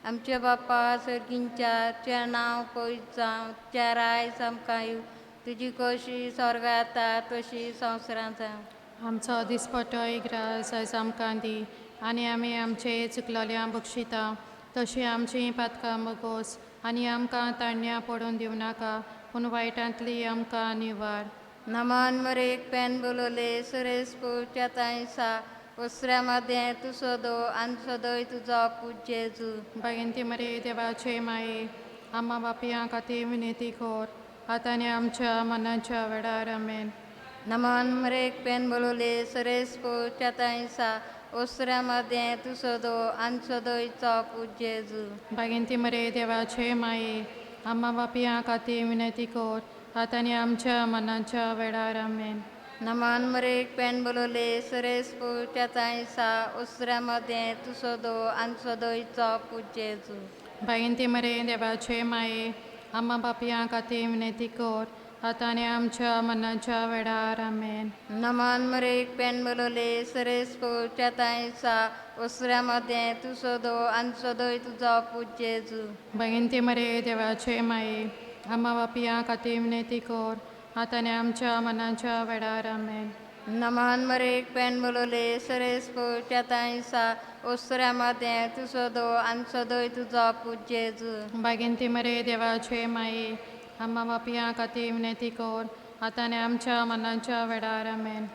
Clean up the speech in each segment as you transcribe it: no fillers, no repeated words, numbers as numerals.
आमच्या बाप्पा सर्गींच्या नाव पवित्र जावं त्या राय समकायू तुझी कशी स्वर्गात तशी संवसारांत जावं आमचो दिसपटो इग्रास आयज आमकां दी आनी आमी आमचे चुकलोल्या बक्षिता तशी आमची पातकां मोगोस आनी आमकां ताण्या पडून दिवं नाका पूण वायटांतली आमकां निवार नमान मरेक पेन बोलोले सुरेश पोच्या तायसा उसऱ्या मध्ये तू सोदो आनी सोदोय तुझो पूज जेजू बागिंती मरे देवाचे माये आम्हा बापयां खातीर विनंती कोर आतां आनी आमच्या मनाच्या वेळार आमेन नमान मरेक पेन बोलोले सुरेश पोच्या तायसा उसऱ्या मध्ये तू सोदो आनी सोदोय तुझो पूज जेजू बागिंती मरे देवाचे माये आम्हा बापयां खातीर विनंती कोर आतां आनी आमच्या मनाच्या वेळार आमेन नमान मरेक पेन बोलोले सुरेश पोच्या तायसा उसऱ्या मध्ये तू सोदो आनी सोदोय तुझो पूज जेजू बागिंती मरे देवाचे माये आम्हा बापयां खातीर विनंती कोर आतां आनी आमच्या मनाच्या वेळार आमेन नमान मरेक पेन बोलोले सुरेश पोच्या तायसा उसऱ्या मध्ये तू सोदो आनी सोदोय तुझो पूज जेजू बागिंती मरे देवाचे माये आम्हा बापयां खातीर विनंती कोर आतां आनी आमच्या मनाच्या वेळार आमेन नमान मरेक पेन बोलोले सुरेश पोच्या तायसा उसऱ्या मध्ये तू सोदो आनी सोदोय तुझो पूज जेजू बागिंती मरे देवाचे माये आम्हा बापयां खातीर विनंती कोर आतां आनी आमच्या मनाच्या वेळार आमेन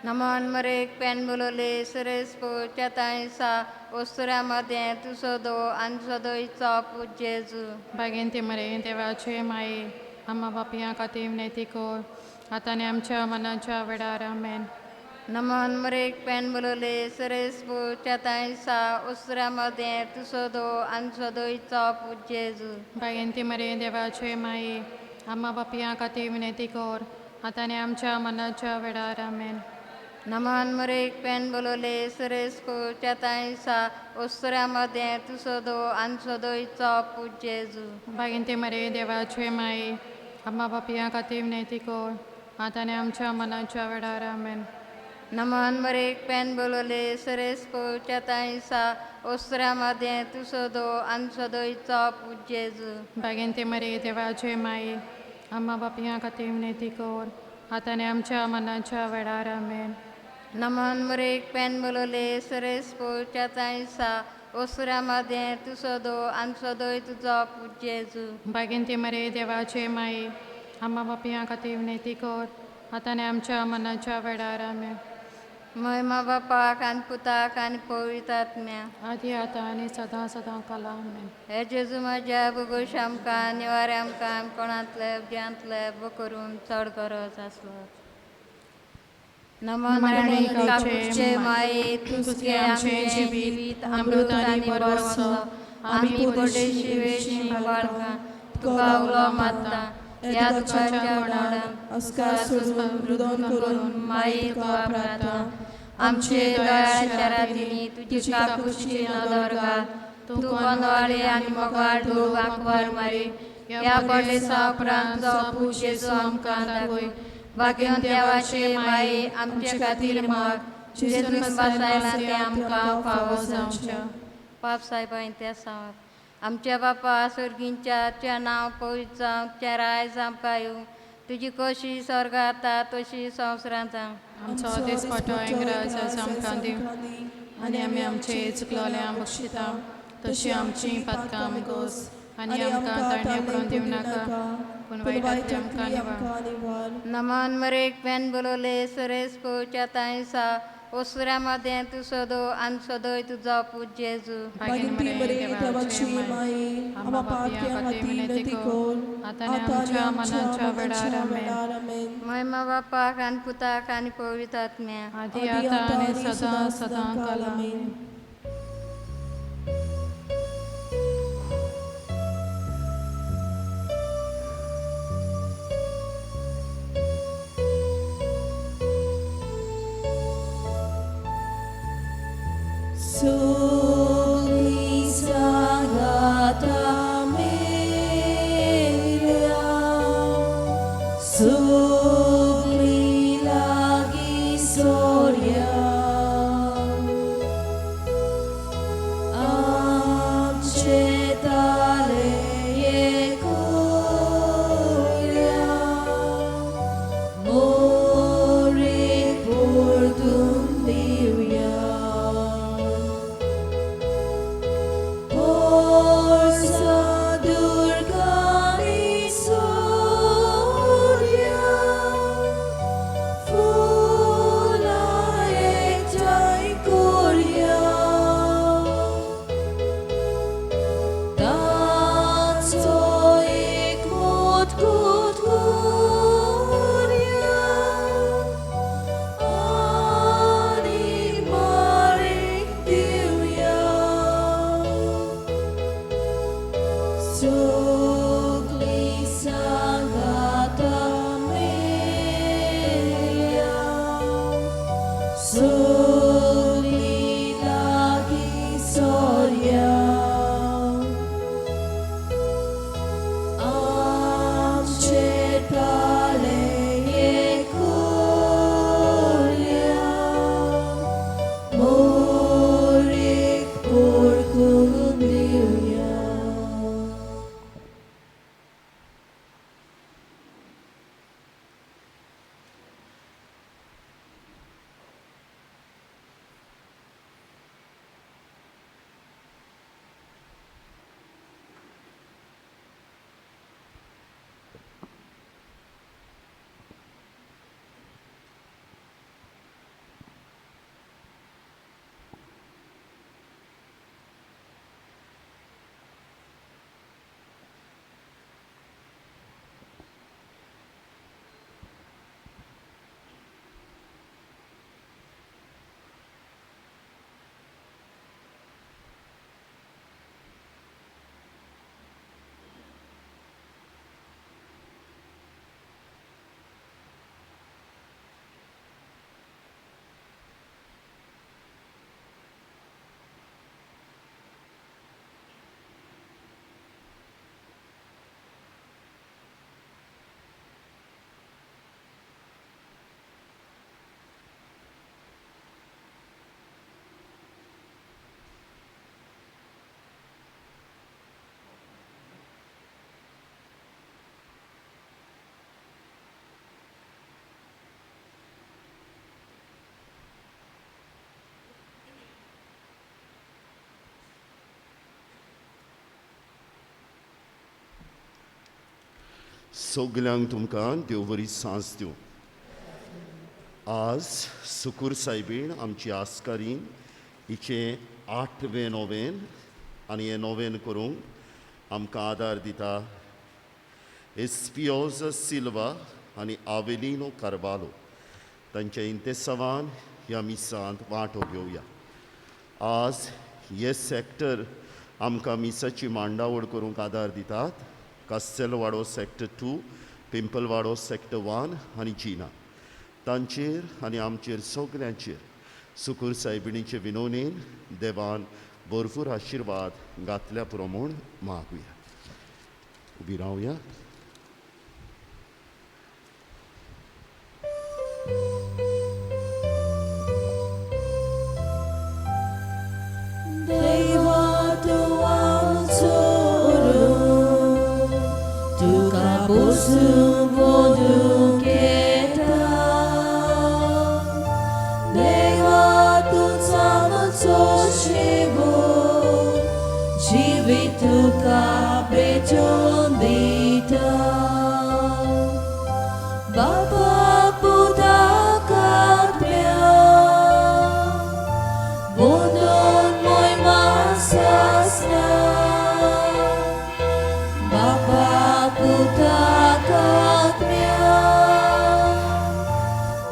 नमान मरेक पेन बोलोले सुरेश पोच्या तायसा उसऱ्या मध्ये तू सोदो आनी सोदोय तुझो पूज जेजू बागिंती मरे देवाचे माये आम्हा बापयां खातीर विनंती कोर आतां आनी आमच्या मनाच्या वेळार आमेन नमान मरेक पेन बोलोले सुरेश पोच्या तायसा उसऱ्या मध्ये तू सोदो आनी सोदोय तुझो पूज जेजू बागिंती मरे देवाचे माये आम्हा बापयां खातीर विनंती कोर आतां आनी आमच्या मनाच्या वेळार आमेन नमान मरेक पेन बोलोले सुरेश पोच्या तायसा उसऱ्या मध्ये तू सोदो आनी सोदोय तुझो पूज जेजू बागिंती मरे देवाचे माये आम्हा बापयां खातीर विनंती कोर आतां आनी आमच्या मनाच्या वेळार आमेन नमान मरेक पेन बोलोले सुरेश पोच्या तायसा उसऱ्या मध्ये तू सोदो आनी सोदोय तुझो पूज जेजू बागिंती मरे देवाचे माये आम्हा बापयां खातीर विनंती कोर आतां आनी आमच्या मनाच्या वेळार आमेन नमान मरेक पेन बोलोले सुरेश पोच्या तायसा उसऱ्या मध्ये तू सोदो आनी सोदोय तुझो पूज जेजू बागिंती मरे देवाचे माये आम्हा बापयां खातीर विनंती कोर आतां आनी आमच्या मनाच्या वेळार आमेन महिमा बापाक आनी पुताक आनी पवित्र आत्म्या आदी आतां आनी सदां सदां काला आमेन हे जेजू म्हाज्या बुगोश आमकां निवारे आमकां कोणांतले ज्यांतले बो करून चड गरज आसलो नमन राणी कापूचे माये तुझे आमचे जिवीत अमृत आनी बरोसो आमी बडे शिवेशी बाळगां तुका उलो मारता या दुखाच्या कोणाडान अस्कार सोडून रुदन करून माये तुका प्रार्थना आमचे दयाळाच्या रातीनी तुजी काकुशी नदर घाल तू कोंदवाळे आनी मोगाळ ढोल वांकवार मारी या बडेसा उपरांत जो पुजेचो आमकां दाखय भाग्यवंत देवाचे माये आमचे खातीर माग जेजून बासायला ते आमकां फावो जावचें पाप सायबाई त्या सांग आमच्या बापा सर्गींच्या नांव पवित्र जावं त्या रायज आमकां येवं तुजी कशी स्वर्गांत तशी संवसारांत जावं आमचो दिसपटो इंग्रज आमकां दिव आनी आमी आमचे चुकलोल्या बक्षिता तशी आमची पातकां गोस आनी आमकां ताणें पडून दिवं नाका पूण वायटांतली आमकां निवार नमान मरेक पेन बोलोले सुरेश पोच्या तायसा उसऱ्या मध्ये तू सोदो आनी सोदोय तुझो पूज जेजू बागिंती मरे देवाची माये आम्हा बापयां खातीर विनंती कोर आतां आनी आमच्या मनाच्या वेळार आमेन महिमा बापाक आनी पुताक आनी पवित्र आत्म्या आदी आतां आनी सदां सदां काल आमेन Soli sagata meria, soli lagi soria, tale yekoya Mori pordundiya Porsa durgani surya Fula ektai korya Tanso ek mot kut korya Ani marik divya Sukli sanggata meya Sukli lagi sorya Amcet pale yekolya Morik purkundiya सगल्यांक तुमकां देव बरी सांज दिवं. आज सुकूर सायबीण आमची आस्कारीन हिचे 8वें नोवेन आनी हें नोवेन करूंक आमकां आदार दिता एस्पियोजा सिल्वा आनी आवेलिनो कार्वालो तांच्या इंतेसवान ह्या मिसांत वांटो घेवया. आज हे सॅक्टर आमकां मिसाची मांडावळ करूंक आदार दितात. कास्तेलवाडो सॅक्टर 2, पिंपलवाडो सॅक्टर 1 आनी चिना. तांचेर आनी आमचेर सगल्यांचेर सुकूर सायबिणीचे विनोवणेन देवान भरपूर आशिर्वाद घातल्या पुरो म्हूण मागुया. उबी रावया. Deva tuang suru Tuka pusu bodu kita Deva tu sama toshibu Jivi tuka bejondita Bapa puta katmya Bundon moy masasna Bapa puta katmya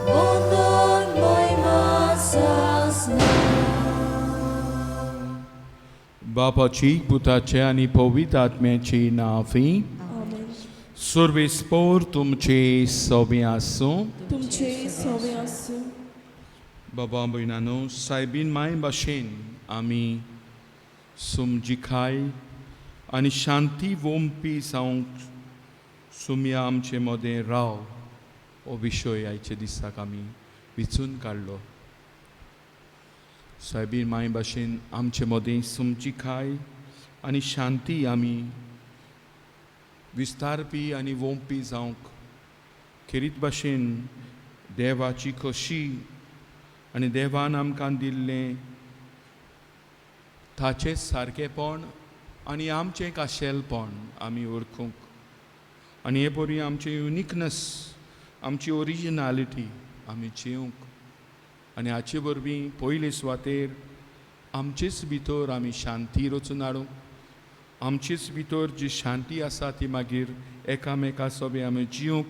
Bundon moy masasna बापाची पुताचे आणि पवित्र आत्म्याची नावी सर्वेस्पोर तुमचे सोबे आसूं. तुमचे सोबे आसूं. बाबा भयणानो, सायबीन माय भाशेन आमी समजिकाय आनी शांती वोंपी जावंक सुमया आमचे मदें राव हो विशय आयचे दिसाक आमी विचून काडलो. सायबीन माय भाशेन आमचे मदें समजिकाय आनी शांती आमी विस्तारपी आनी वोंपी जावंक खेरीत भाशेन देवाची खोशी आनी देवान आमकां दिल्लें ताचें सारकेपण आनी आमचें खाशेलपण आमी ओळखूंक आनी हे परी आमचें युनिकनेस आमची ओरिजिनालिटी आमी जिवंक आनी हाचे वरवीं पयले सुवातेर आमचेच भितर आमी शांती रचून हाडूंक आमचेच भितर जी शांती आसा ती मागीर एकामेका सोबे आमी जिवंक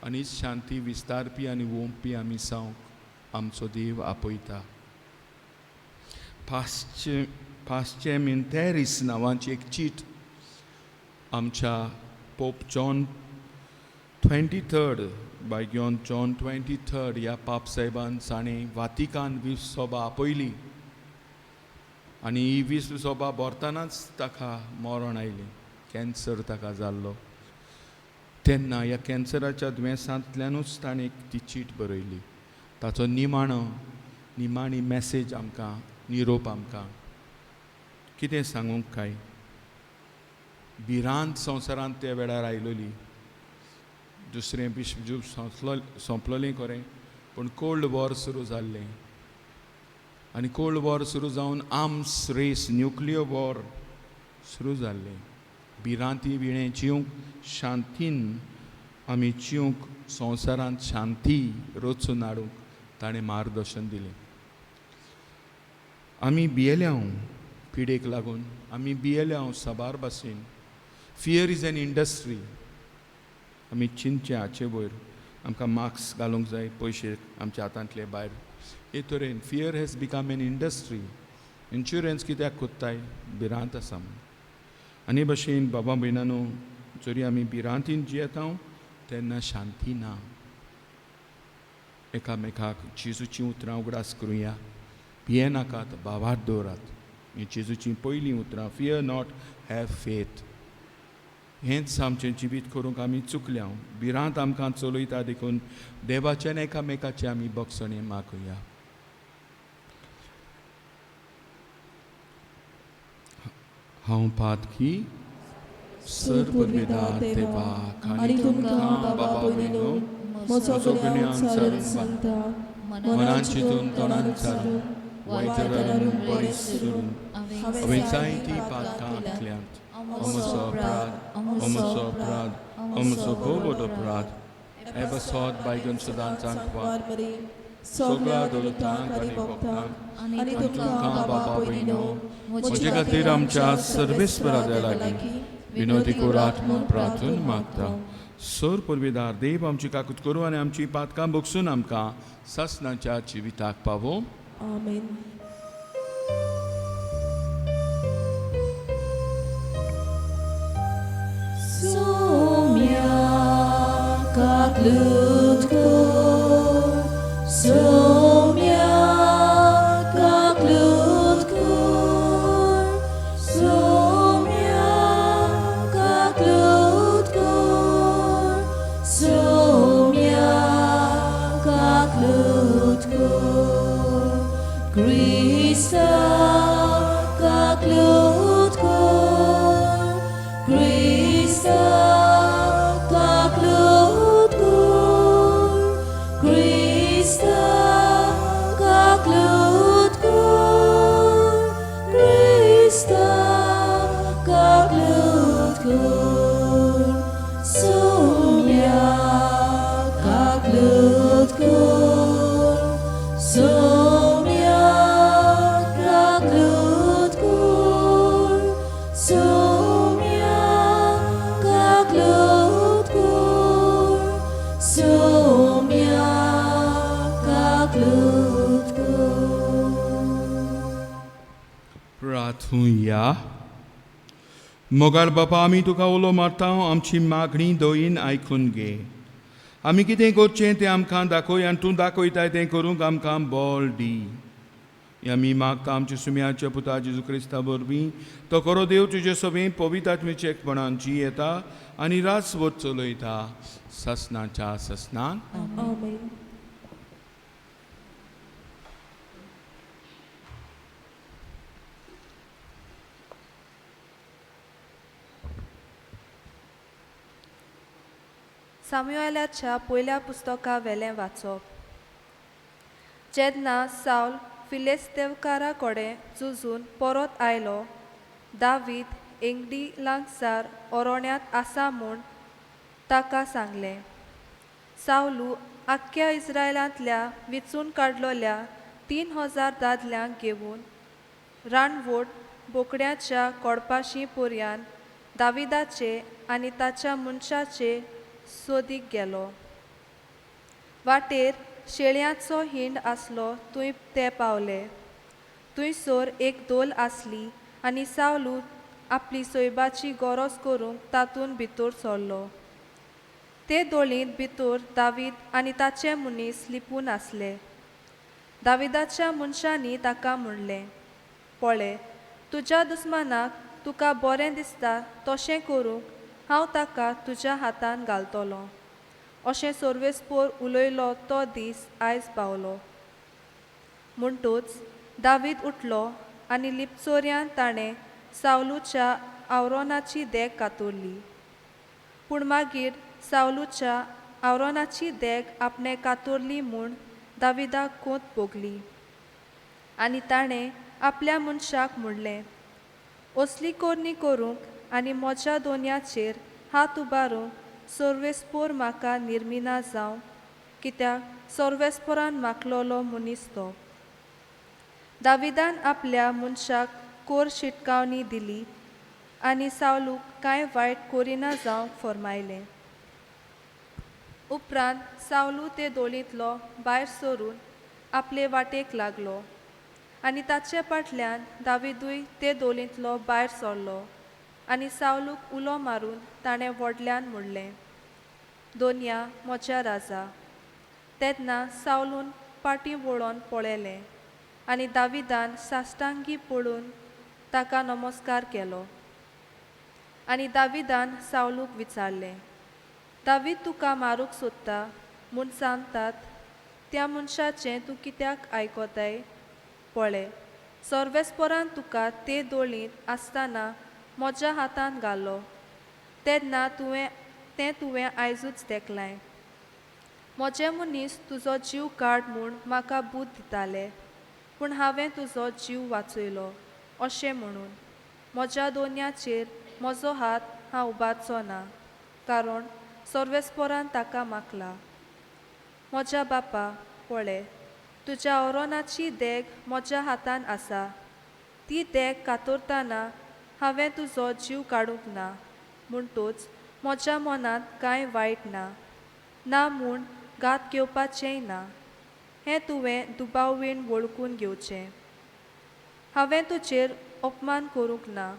आनी शांती विस्तारपी आनी वोंपी आमी जावंक आमचो देव आपयता. पास्चेमिंतेरीस नांवाची एक चीट आमच्या pope John 23rd bye John 23rd ह्या पाप साहेबान ताणें वातिकान सभा आपयली आनी ही सभा भरतानाच ताका मरण आयलें, कॅन्सर ताका जाल्लो. तेन्ना ह्या कॅन्सराच्या दुयेंसांतल्यानूच ताणें ती चीट बरयली. ताचो निमाणी मॅसेज आमकां निरोप आमकां कितें सांगूंक काय. भिरांत संवसारांत त्या वेळार आयलोली, दुसरें विश्वयूध्द सोंपलोलें खरें, पूण कोल्ड वॉर सुरू जाल्लें आनी कोल्ड वॉर सुरू जावन आर्म्स रेस न्युक्लियर वॉर सुरू जाल्लें. भिरांती विणें जिवंक शांतीन आमी जिवंक संवसारांत शांती रचून हाडूंक ताणें मार्गदर्शन दिलें. आमी भियेल्या पिडेक लागून आमी भियेल्या साबार भाशेन. Fear is an industry. आमी चिंतचे हाचे वयर आमकां मार्क्स घालूंक जाय, पयशे आमच्या हातांतले भायर. हे तरेन fear has become an industry. Insurance कित्याक कोत्ताय? भिरांत आसा म्हूण. आनी भाशेन बाबा भयणानो, जरी आमी भिरांतीन जियेता तेन्ना शांती ना. एकामेकाक जेजूची उतरां उगडास करुया. भियेनाकात, भावार्थ दवरात. ही जेजूची पयलीं उतरां. Fear not, have faith. हेंच आमचें जिवीत करूंक आमी चुकल्या. भिरांत आमकां चलयता देखून देवाच्यान एकामेकाचें आमी बक्षणे मागुया. हांव पातकी सर्वविदा देवाक आनी तुमकां बाबा भयणो म्हजो गुन्यांव चालून सांगता, मनान चिंतून तोंडान चालून वायटरान बरी सुरून हांवें जायतीं पातकां केल्यांत. अमचो अपराध अमचो भोव अपराध एबा सोद बायगन सदांचांक वार सगळ्या दौलतांक आनी भक्तांक आनी तुमकां बाबा भयणो म्हजे खातीर आमच्या सर्वेस्परा लागीं विनोदी कोरात म्हूण प्रार्थून मागता. सोर परवेदार देव आमची काकूत करूं आनी आमची पातकां भोगसून आमकां सासणाच्या जिविताक पावो. आमेन. Somia kaklutko, Somia kaklutko, Somia kaklutko, Somia kaklutko, Krista kaklutko, Krista kaklutko, Krista kaklutko, Krista kaklutko, Somia kaklutko, Somia kaklutko, Somia kaklutko, Somia kaklutko. प्रार्थूया. मोगाळ बापा, आमी तुका उलो मारता, आमची मागणी दोयीन आयकून घे. आमी कितें करचें तें आमकां दाखय आनी तूं दाखयताय तें करूंक आमकां बळ दी. आमी मागता आमच्या सुम्याच्या पुता जेजू क्रिस्ता वरवीं. तो खरो देव तुजे सभेन पवित्र आत्म्याच्या एकपणान जियेता आनी रासभर चलयता. ससनाच्या ससनान आमेन. सामुएलाच्या पयल्या पुस्तका वेलें वाचप. जेन्ना साऊल फिलिस्तेवकारा कडेन झुजून परत आयलो, दावीद एंगडी लागसार ओरोण्यांत आसा म्हूण ताका सांगलें. साऊलू आख्ख्या इस्रायलांतल्या विचून काडलोल्या 3000 दादल्यांक घेवन रानवट बोकड्याच्या कोडपाशी पर्यान दाविदाचे आनी ताच्या मनशाचे सोदीक गेलो. वाटेर शेळयांचो हिंड आसलो थंय ते पावले. थंयसर एक दोल आसली आनी साऊलू आपली सोयबाची गरज करूंक तातूंत भितर सरलो. ते दोळींत भितर दावीद आनी ताचे मनीस लिपून आसले. दाविदाच्या मनशांनी ताका म्हणलें, पळय, तुज्या दुस्मानाक तुका बरें दिसता तशें करूंक हांव ताका तुज्या हातान घालतलों. अशें सर्वेस्पोर उलयलो तो दीस आयज पावलो. म्हणटूच दावीद उठलो आनी लिपचोऱ्यान ताणें साऊलूच्या आवरोनाची देग कातरली. पूण मागीर साऊलूच्या आवरोनाची देग आपणे कातरली म्हूण दाविदाक कोंत भोगली. आनी ताणें आपल्या मनशाक म्हणलें, असली कोरणी करूंक आनी म्हज्या दोनयाचेर हात उबारूंक सर्वेस्पोर म्हाका निर्मिना जावं, कित्याक सर्वेस्पोरान मागलोलो मनीस तो. दाविदान आपल्या मनशाक कोर शिटकावणी दिली आनी साऊलूक कांय वायट कोरिना जावंक फरमायलें. उपरांत साऊलू ते दोळींतलो भायर सरून आपले वाटेक लागलो आनी ताचे फाटल्यान दाविदूय ते दोळींतलो भायर सरलो आनी साऊलूक उलो मारून ताणें व्हडल्यान म्हणलें, दोनया म्हज्या राजा. तेन्ना साऊलून फाटीं वळोन पळयलें आनी दाविदान साश्टांगी पडून ताका नमस्कार केलो. आनी दाविदान साऊलूक विचारलें, दावीद तुका मारूंक सोदता म्हूण सांगतात त्या मनशाचें तूं कित्याक आयकोताय? पळय, सर्वेस्पोरान तुका ते दोळींत आसतना म्हज्या हातान घालो, तेन्ना तुवें आयजूच देखलाय. म्हजे मनीस तुजो जीव काड म्हूण म्हाका बूद दिताले, पूण हांवें तुजो जीव वाचयलो अशें म्हणून म्हज्या दोनयाचेर म्हजो हात हांव उबारचो ना, कारण सर्वेस्पोरान ताका मागला. म्हज्या बापा, पळय, तुज्या ओरोनाची देग म्हज्या हातान आसा. ती देग कातरतना हांवें तुजो जीव काडूंक ना, म्हणटूच म्हज्या मनांत कांय वायट ना, ना म्हूण घात घेवपाचेंय ना. हें तुवें दुबाववीण वळखून घेवचें. हांवें तुजेर अपमान करूंक ना,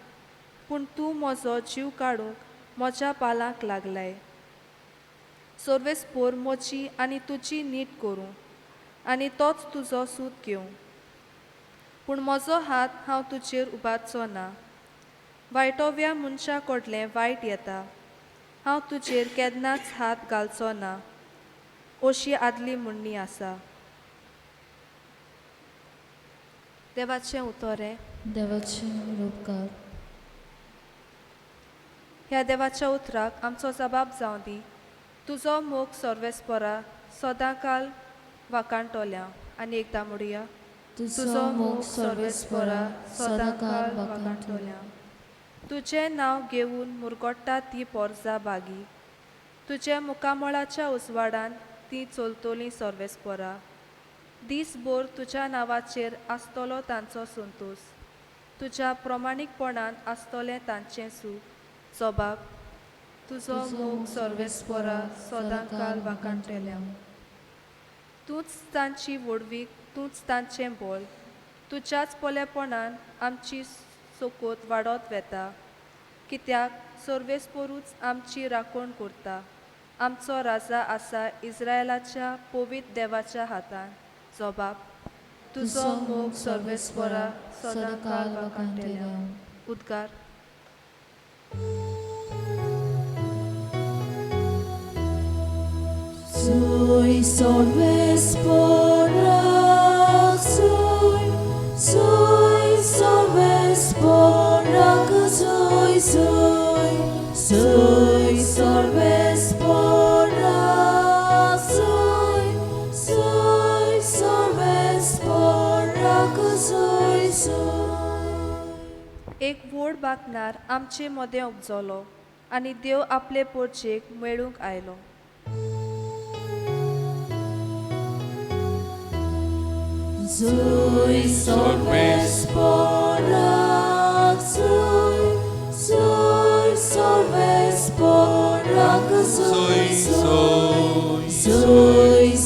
पूण तूं म्हजो जीव काडूंक म्हज्या पालांक लागलाय. सर्वेस्पोर म्हजी आनी तुजी नीट करूं आनी तोच तुजो सूत घेवं. पूण म्हजो हात हांव तुजेर उबारचो ना. वायटोव्या मनशा कडलें वायट येता, हांव तुजेर केन्नाच हात घालचो ना, अशी आदली म्हणणी आसा. देवाचें उतोरें. देवाचे उपकार. ह्या देवाच्या उतराक आमचो जबाब जावं दी. तुजो मोग सर्वेस्पोरा सदांकाल वाकाणटोल्या. आनी एकदां म्हणुया, तुजो मोग सर्वेस्पोरा सदांकाळ वाकाणटोल्या. तुजें नांव घेवन मुरगोडटा ती पोरजां बागी. तुजे मुखामळाच्या उजवाडान ती चलतलीं सर्वेस्पोरा. दीसभर तुज्या नांवाचेर आसतलो तांचो संतोश. तुज्या प्रमाणीकपणान आसतलें तांचें सूख. जबाब, तुजो मोग सर्वेस्पोरा सदांकाल वाकाणटल्या. तूंच तांची व्हडवीक, तूंच तांचें बोल. तुज्याच पोलेपणान आमची सोकोत वाडत वेता, कित्याक सर्वेस्पोरूच आमची राखण करता. आमचो राजा आसा इस्रायलाच्या पवित्र देवाच्या हातान. जबाब, तुजो मोग सर्वेस्पोरा सदांकाल वाकाणटल्या. उद्गार. Soy sorvespora, soy sorvespora, soy sorvespora. एक व्हड बाकणार आमचे मोदें उपजलो आनी देव आपले पोरचेक मेळूंक आयलो. Zui sorves porak, zui sorves porak, zui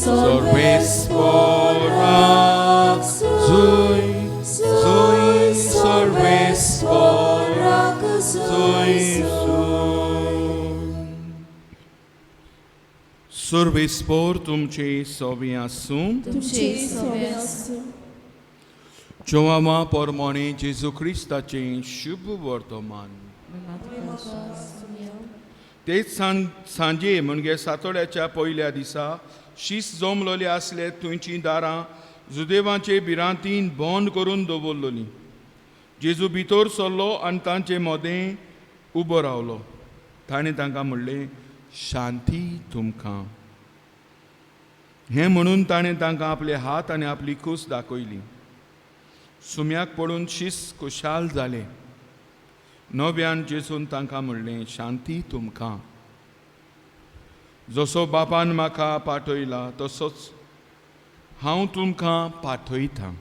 sorves porak, zui sorves porak, Survespor तुमचे सोबी आसूं तुमचे सोबे आसूं. जोवामा पोरमोणे जेजू क्रिस्ताचें शुभ वर्तमान. तेच सांजे म्हणजे सातोड्याच्या पयल्या दिसा शीस जमलोली आसले थंयचीं दारां जुदेवांचे भिरांतीन बंद करून दवरलोलीं. जेजू भितर सरलो आनी तांचे मोदें उबो रावलो. ताणें तांकां म्हणलें, शांती तुमकां. हें म्हणून ताणें तांकां आपले हात आनी आपली कूस दाखयली. सुम्याक पडून शीस खुशाल जालें. नव्यान जेजून तांकां म्हणलें, शांती तुमकां. जसो बापान म्हाका पाठयला तसोच हांव तुमकां पाठयतां.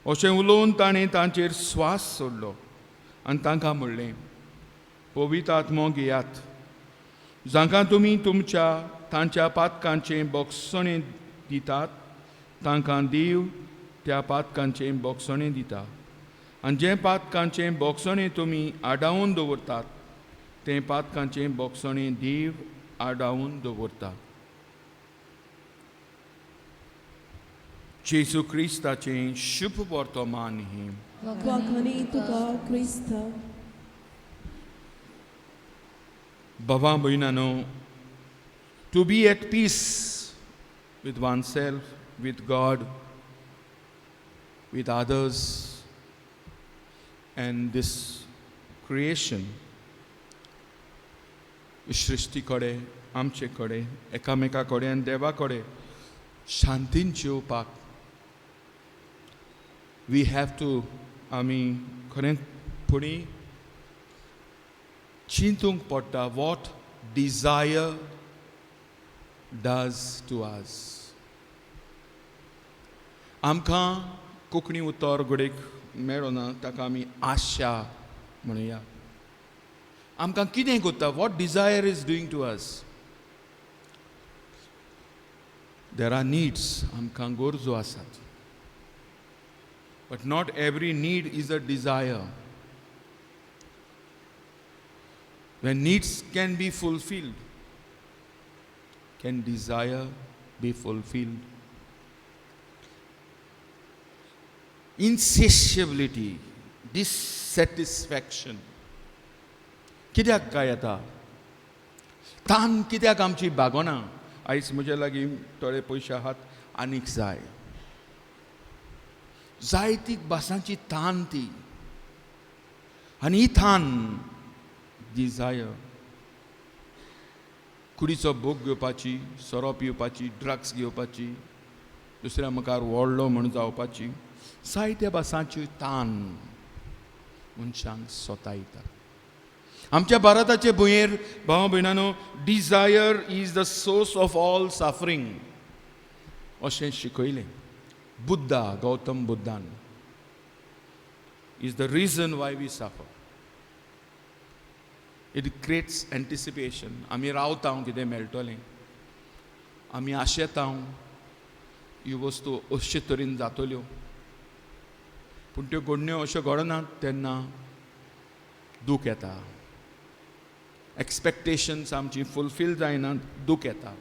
अशें उलोवन ताणें तांचेर स्वास सोडलो आनी तांकां म्हणलें, पवित्र आत्मो घेयात. जांकां तुमी तांच्या पातकांचें बोगसणें दितात तांकां देव त्या पातकांचें बोगसणें दिता. आनी जें पातकांचें बोगसणें तुमी आडावन दवरतात तें पातकांचें बोगसणें देव आडावन दवरता. जेजू क्रिस्ताचें शुभ वर्तमान हें. वाखाणी तुका क्रिस्त. Baba Boinano, to be at peace with oneself, with God, with others, and this creation, सृष्टी कडेन, आमचे कडेन, एकामेका कडेन आनी देवा कडेन शांतीन जेवपाक we have to, आमी खरेंपणी चिंतूंक पडटा what desire does to us. आमकां कोंकणी उतर घडीक मेळना ताका आमी आशा म्हणुया. आमकां कितें कोत्ता what desire is doing to us. There are needs, आमकां गरजो आसात. But not every need is a desire. When needs can be fulfilled, can desire be fulfilled? Insatiability, dissatisfaction. कित्याक काय येता? तान कित्याक आमची भागोना? आयज म्हजे लागीं थोडे पयशे आहात आनीक जाय. जायती भासांची तान ती. आनी ही तान डिझायर कुडीचो भोग घेवपाची, सोरो पिवपाची, ड्रग्स घेवपाची, दुसऱ्या मुखार व्हडलो म्हूण जावपाची, जायत्या भासांची तान मनशांक सोतायता. आमच्या भारताचे भुंयेर भाव भयणानो desire is the source of all suffering अशें शिकयलें. बुद्धा, गौतम बुद्धान is the reason why we suffer. It creates anticipation. आमी रावता कितें मेळटलें, आमी आशेता ह्यो वस्तू अशे तरेन जातल्यो, पूण त्यो घडण्यो अश्यो घडनात तेन्ना दूख येता. एक्सपेक्टेशन्स आमची फुलफील जायनात, दूख येता.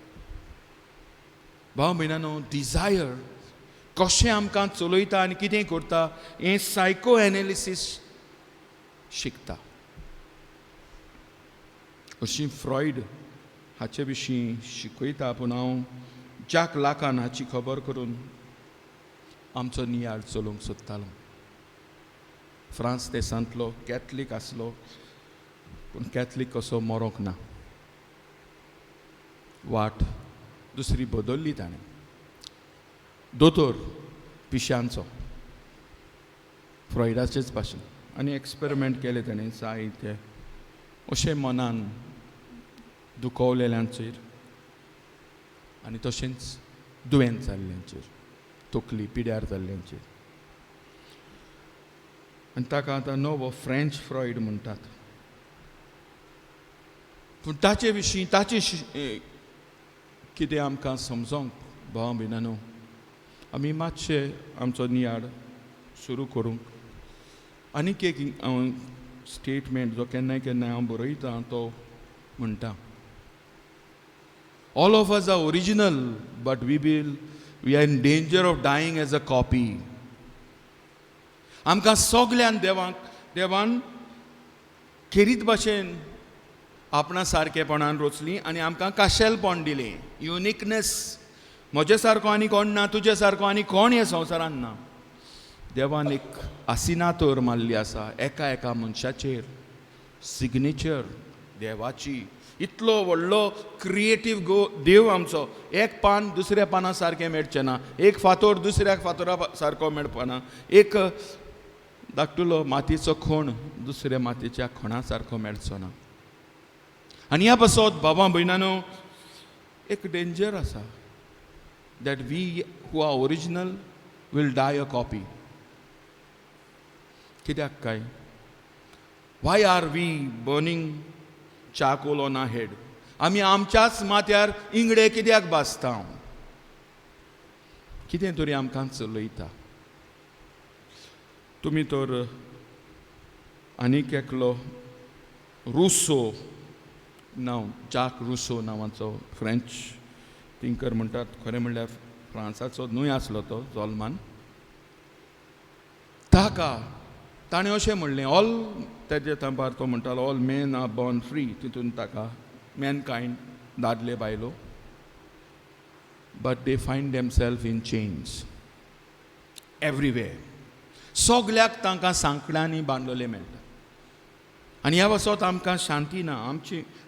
भाव भयणानो डिझायर कशें आमकां चलयता आनी कितें करता हें सायको एनालिसीस शिकता. अशी फ्रॉयड हाचे विशीं शिकयता, पूण हांव ज्याक लाखान हाची खबर करून आमचो नियाळ चलोवंक सोदतालो. फ्रांस देशांतलो कॅथलीक आसलो, पूण कॅथलीक कसो मरोंक ना. वाट दुसरी बदल्ली ताणें. दोतोर पिश्यांचो फ्रॉयडाचेच भाशेन आनी एक्सपेरिमेंट केले ताणें जायते अशें मनान दुखवलेल्यांचेर आनी तशेंच दुयेंत जाल्ल्यांचेर तकली पिड्यार जाल्ल्यांचेर आनी ताका आतां नवो फ्रेंच फ्रॉयड म्हणटात पूण ताचे विशीं ताचे कितें आमकां समजोंक भाव भयणानो आमी मातशें आमचो नियाड सुरू करूंक आनीक एक स्टेटमेंट जो केन्नाय केन्नाय हांव बरयतां तो म्हणटा all of us are original but we are in danger of dying as a copy आमकां सगल्यांक देवान खेरीत भाशेन आपणा सारकेपणान रचलीं आनी आमकां खाशेलपण दिलें युनिकनेस म्हजे सारको आनी कोण ना तुजे सारको आनी कोण ह्या संवसारान ना देवान एक आसिनातोर मारली आसा एका एका मनशाचेर सिग्नेचर देवाची इतलो व्हडलो क्रिएटीव देव आमचो एक पान दुसऱ्या पाना सारकें मेळचें ना एक फातोर दुसऱ्याक फातोरा सारको मेळपाना एक धाकटुलो मातयेचो खण दुसऱ्या मातयेच्या खणा सारको मेळचो ना आनी ह्या पासत बाबा भयणानो एक डेंजर आसा that we who are original will die a copy कित्याक काय why are we burning charcoal on our head आमी आमच्याच माथ्यार इंगडे कित्याक भाजता कितें तरी आमकां चलयता तुमी तर आनीक एकलो रुसो नांव जाक रुसो नांवाचो फ्रेंच थिंकर म्हणटात खरें म्हणल्यार फ्रांसाचो न्हय आसलो तो जल्मान ताका ताणें अशें म्हणलें ऑल तेजे तेंपार तो म्हणटालो all men are born free तितून ताका मॅनकायंड दादले बायलो but they find themselves in chains everywhere सगल्याक तांकां सांकड्यांनी बांदलेले मेळटा आनी ह्या वसत आमकां शांती ना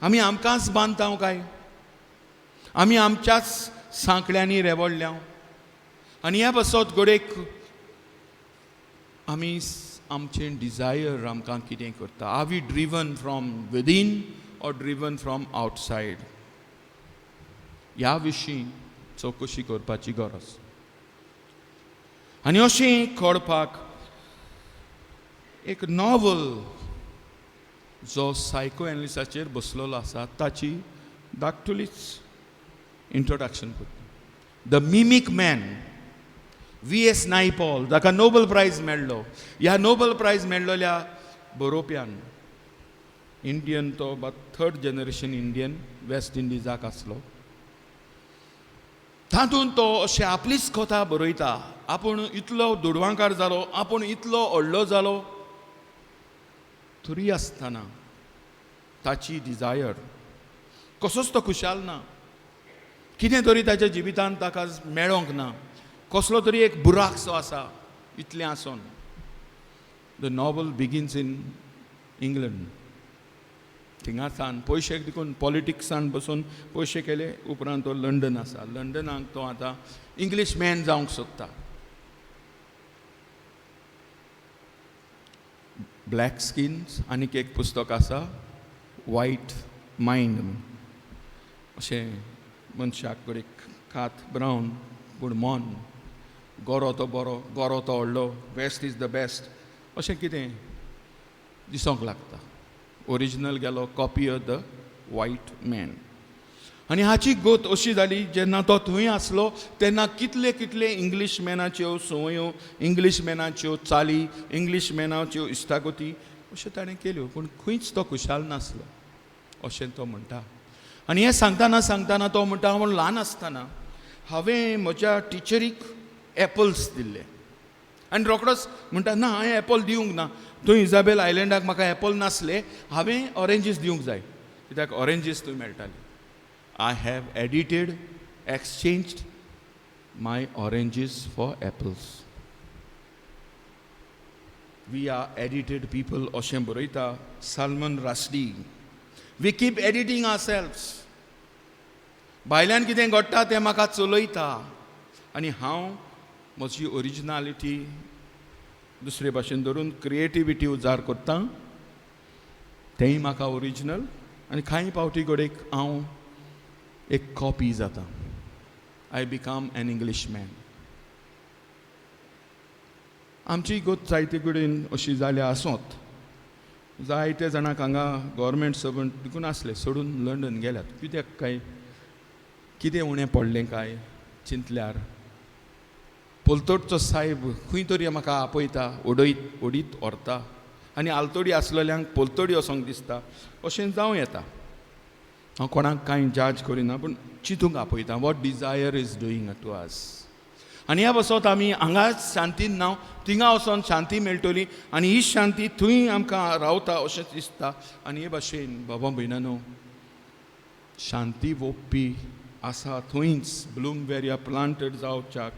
आमी आमकांच बांदता काय आमी आमच्याच सांकड्यांनी रेवडल्या आनी ह्या बसत गोडेक आमी आमचें डिझायर आमकां कितें करता are we driven from within or driven from outside ह्या विशीं चवकशी करपाची गरज आनी अशें कळपाक एक नॉवल जो सायको एनालिसाचेर बसलेलो आसा ताची धाकटुलीच इंट्रोडक्शन करता द मिमीक मॅन V.S. नायपॉल जाका नोबल प्रायज मेळ्ळो ह्या नोबल प्रायज मेळ्ळल्या बरोवप्यान इंडियन तो थर्ड जनरेशन इंडियन वेस्ट इंडिजाक आसलो तातूंत तो अशें आपलीच कथा बरयता आपूण इतलो दुडवांकार जालो आपूण इतलो व्हडलो जालो तरी आसतना ताची डिझायर कसोच तो खुशाल ना कितें तरी ताच्या जिवितांत ताका मेळोंक ना कसलो तरी एक बुराकसो आसा इतलें आसोन the novel begins in England थिंगासान पयशे देखून पॉलिटिक्सान बसून पयशे केले उपरांत तो लंडन आसा लंडनाक तो आतां इंग्लीश मॅन जावंक सोदता ब्लॅक स्किन्स आनीक एक पुस्तक आसा वायट मायंड अशें मनशाक कडेक कात ब्रावन पूण मन गोरो तो बरो गोरो तो व्हडलो बेस्ट इज द बेस्ट अशें कितें दिसोंक लागता ओरिजिनल गेलो copy of the white man आनी हाची गोत अशी जाली जेन्ना तो थंय आसलो तेन्ना कितले कितले इंग्लीश मॅनाच्यो संवयो इंग्लीश मॅनाच्यो चाली इंग्लीश मॅनाच्यो इश्टागोती अश्यो ताणें केल्यो पूण खंयच तो खुशाल नासलो अशें तो म्हणटा आनी हें सांगताना तो म्हणटा हांव ल्हान आसतना हांवें म्हज्या टिचरीक एपल्स दिल्ले आनी रोखडोच म्हणटा ना हांवें एपल दिवंक ना थंय इजाबेल आयलँडाक म्हाका एपल नासले हांवें ऑरेंजीस दिवंक जाय कित्याक ऑरेंजीस थंय मेळटाली I have edited exchanged my oranges for apples we are edited people अशें बरयता Salman Rushdie we keep editing ourselves भायल्यान कितें घडटा तें म्हाका चलयता आनी हांव म्हजी ओरिजिनालिटी दुसरे भाशेन धरून क्रिएटिविटी उजार करता तेंय म्हाका ओरिजिनल आनी कांय पावटी घडयेक हांव एक कॉपी जाता. I become an English man. आमची गोत जायते कडेन अशी जाल्या आसोत. जायते जाणांक हांगा गव्हर्मेंट सर्वंट देखून आसले सोडून लंडन गेल्यात. कित्याक काय कितें उणें पडलें काय चिंतल्यार पोलतोडचो साहेब खंय तरी म्हाका आपयता ओडीत व्हरता आनी आलतोडी आसलेल्यांक पोलतोडी वसोंक दिसता. अशें जावं येता. हांव कोणाक कांय जज करिना पूण चिंतूंक आपयता what desire is doing to us. आनी ह्या बसत आमी हांगाच शांतीन नांव थिंगा वचोन शांती मेळटली आनी ही शांती थंय आमकां रावता अशें दिसता. आनी हे भाशेन बाबा भयणानो शांती वोपपी आसा थंयच ब्लूमबेरिया प्लांटेड जावच्याक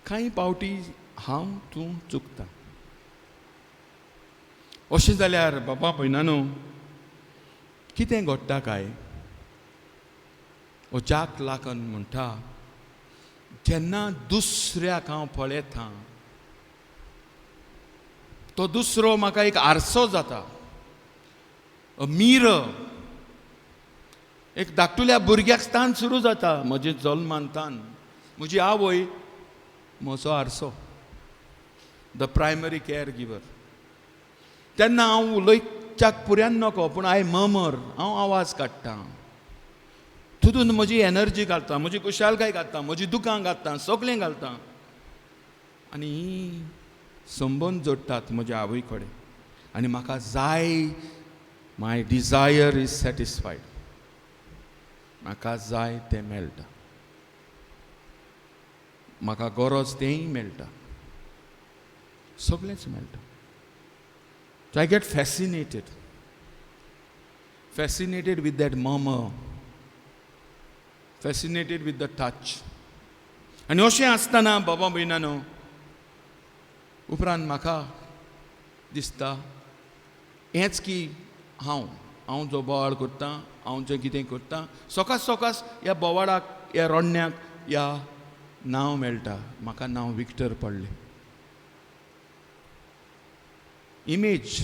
कांय पावटी हांव तूं चुकता. अशें जाल्यार बाबा भयणानो कितें घडटा काय जाक लागून म्हणटा जेन्ना दुसऱ्याक हांव पळयता तो दुसरो म्हाका एक आरसो जाता. मिरर एक धाकटुल्या भुरग्याक सुरू जाता. म्हजे जल्मांतान म्हजी आवय म्हजो आरसो द प्रायमरी केअर गिवर. तेन्ना हांव उलोवच्याक पुऱ्यान नको पूण हांव आवाज काडटा. तितून म्हजी एनर्जी घालता, म्हजी कुशालकाय घालता, म्हजी दुकां घालता, सगळें घालता आनी संबंद जोडटात म्हज्या आवय कडेन. आनी म्हाका जाय माय डिजायर इज सॅटिस्फायड. म्हाका जाय तें मेळटा. म्हाका गरज तेंय मेळटा. सगळेंच मेळटा. So I get fascinated with that murmur, fascinated with the touch. आनी अशें आसतना बाबा भयणानो उपरांत म्हाका दिसता हेंच की हांव जो बोवाळ करता, हांव जें कितें करता सोकास ह्या बोवाळाक ह्या रोडण्याक ह्या नांव मेळटा. म्हाका नांव विक्टर पडलें. इमेज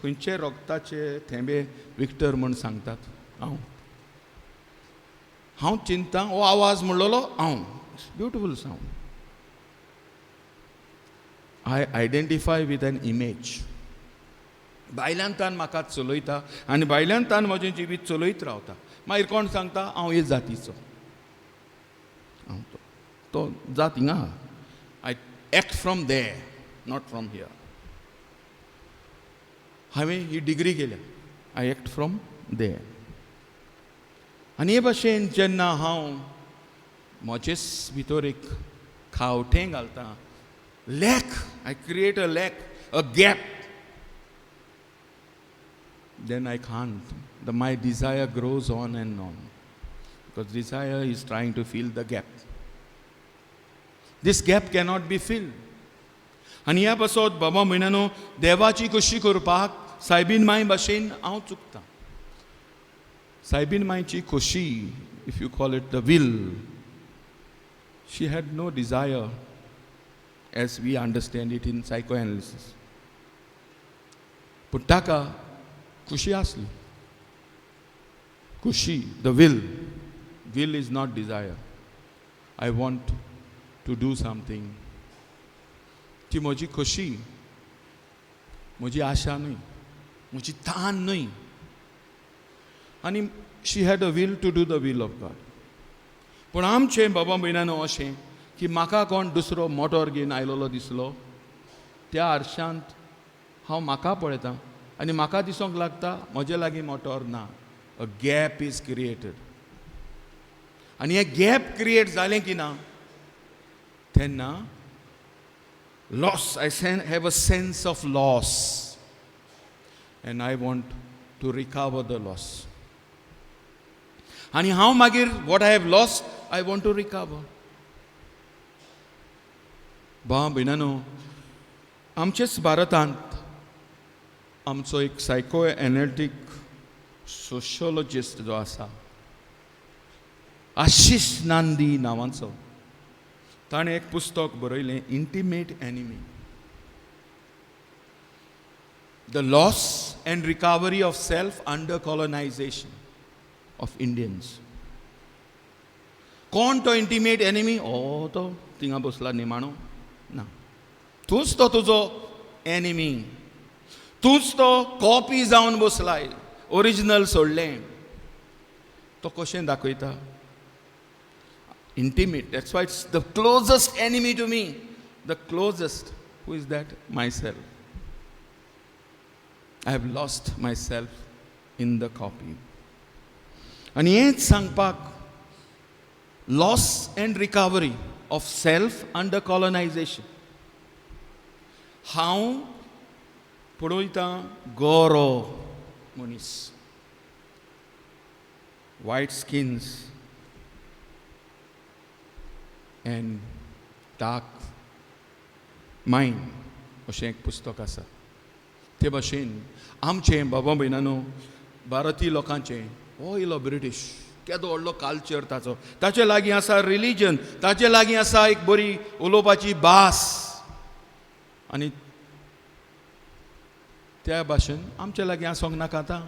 खंयचे रोगताचे थेंबे विक्टर म्हूण सांगतात. हांव चिंता हो आवाज म्हणलोलो हांव. Beautiful sound. I identify with an image. भायल्यांतान म्हाका चलयता आनी भायल्यांतान म्हजें जिवीत चलयत रावता. मागीर कोण सांगता हांव हे जातीचो. हांव तो जात हिंगा आहा. I act from there not from here. हांवें ही डिग्री केल्या. I act from there. आनी हे भाशेन जेन्ना हांव म्हजेच भितर एक खावटें घालता, lack, I create a lack, a gap, then I can't. My desire grows on and on. Because desire is trying to fill the gap. This gap cannot be filled. आनी ह्या बसत बाबा भयणानो देवाची कशी करपाक सायबीन माय भाशेन हांव चुकता. सायबीन मायची खोशी, if you call it the will, she had no desire as we understand it in psychoanalysis. पूण ताका खुशी आसली. खुशी, the will is not desire. I want to do something. ती म्हजी खुशी, म्हजी आशा न्हय, म्हजी तान न्हय. आनी she had a will to do the will of God. पूण आमचें बाबा भयणानो अशें की म्हाका कोण दुसरो मोटोर घेवन आयलोलो दिसलो, त्या आरशांत हांव म्हाका पळयतां आनी म्हाका दिसोंक लागता म्हजे लागीं मोटोर ना. A gap is created. आनी हें गॅप क्रिएट जालें की ना तेन्ना loss, I have a sense of loss and I want to recover the loss. आनी हांव मागीर what I have lost I want to recover. भाव भयणानो आमचेच भारतांत आमचो एक सायको एनालिटीक सोशियोलॉजिस्ट जो आसा आशिश नांदी नांवाचो, ताणें एक पुस्तक बरयलें intimate enemy. the loss and recovery of self under colonization of Indians. कोण तो इंटिमेट एनिमी? तो थिंगा बसला निमाणो ना. तूच तो तुजो एनिमी. तूच तो कॉपी जावन बसलाय. ओरिजिनल सोडलें. तो कशें दाखयता? Intimate. That's why it's the closest enemy to me. The closest. Who is that? Myself. I have lost myself in the copy. And हेच सांगपाक loss and recovery of self under colonization. हांव पळयता गोरो मनीस, white skins and dark mind अशें एक पुस्तक आसा. ते भाशेन आमचें बाबा भयणानो भारतीय लोकांचें हो इलो ब्रिटीश केदो व्हडलो कल्चर ताचे लागीं आसा रिलीजन, ताचे लागीं आसा एक बरी उलोवपाची भास, आनी त्या भाशेन आमचे लागीं आसोंक नाका आतां.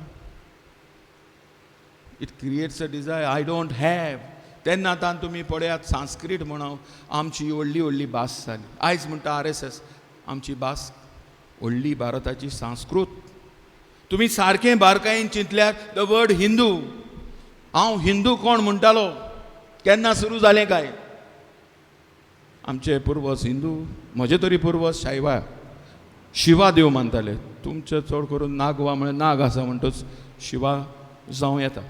It creates a desire I don't have. तेन्ना आतां तुमी पळयात संस्कृत म्हणून आमची व्हडली व्हडली भास जाली. आयज म्हणटा RSS आमची भास व्हडली भारताची संस्कृत. तुमी सारकें बारकायेन चिंतल्यार द वर्ड हिंदू, हांव हिंदू कोण म्हणटालो केन्ना सुरू जालें काय? आमचे पुर्वज हिंदू, म्हजे तरी पुर्वज शायवा शिवा देव मानताले. तुमचे चड करून नागवा म्हळ्यार नाग आसा म्हणटच शिवा जावं येता.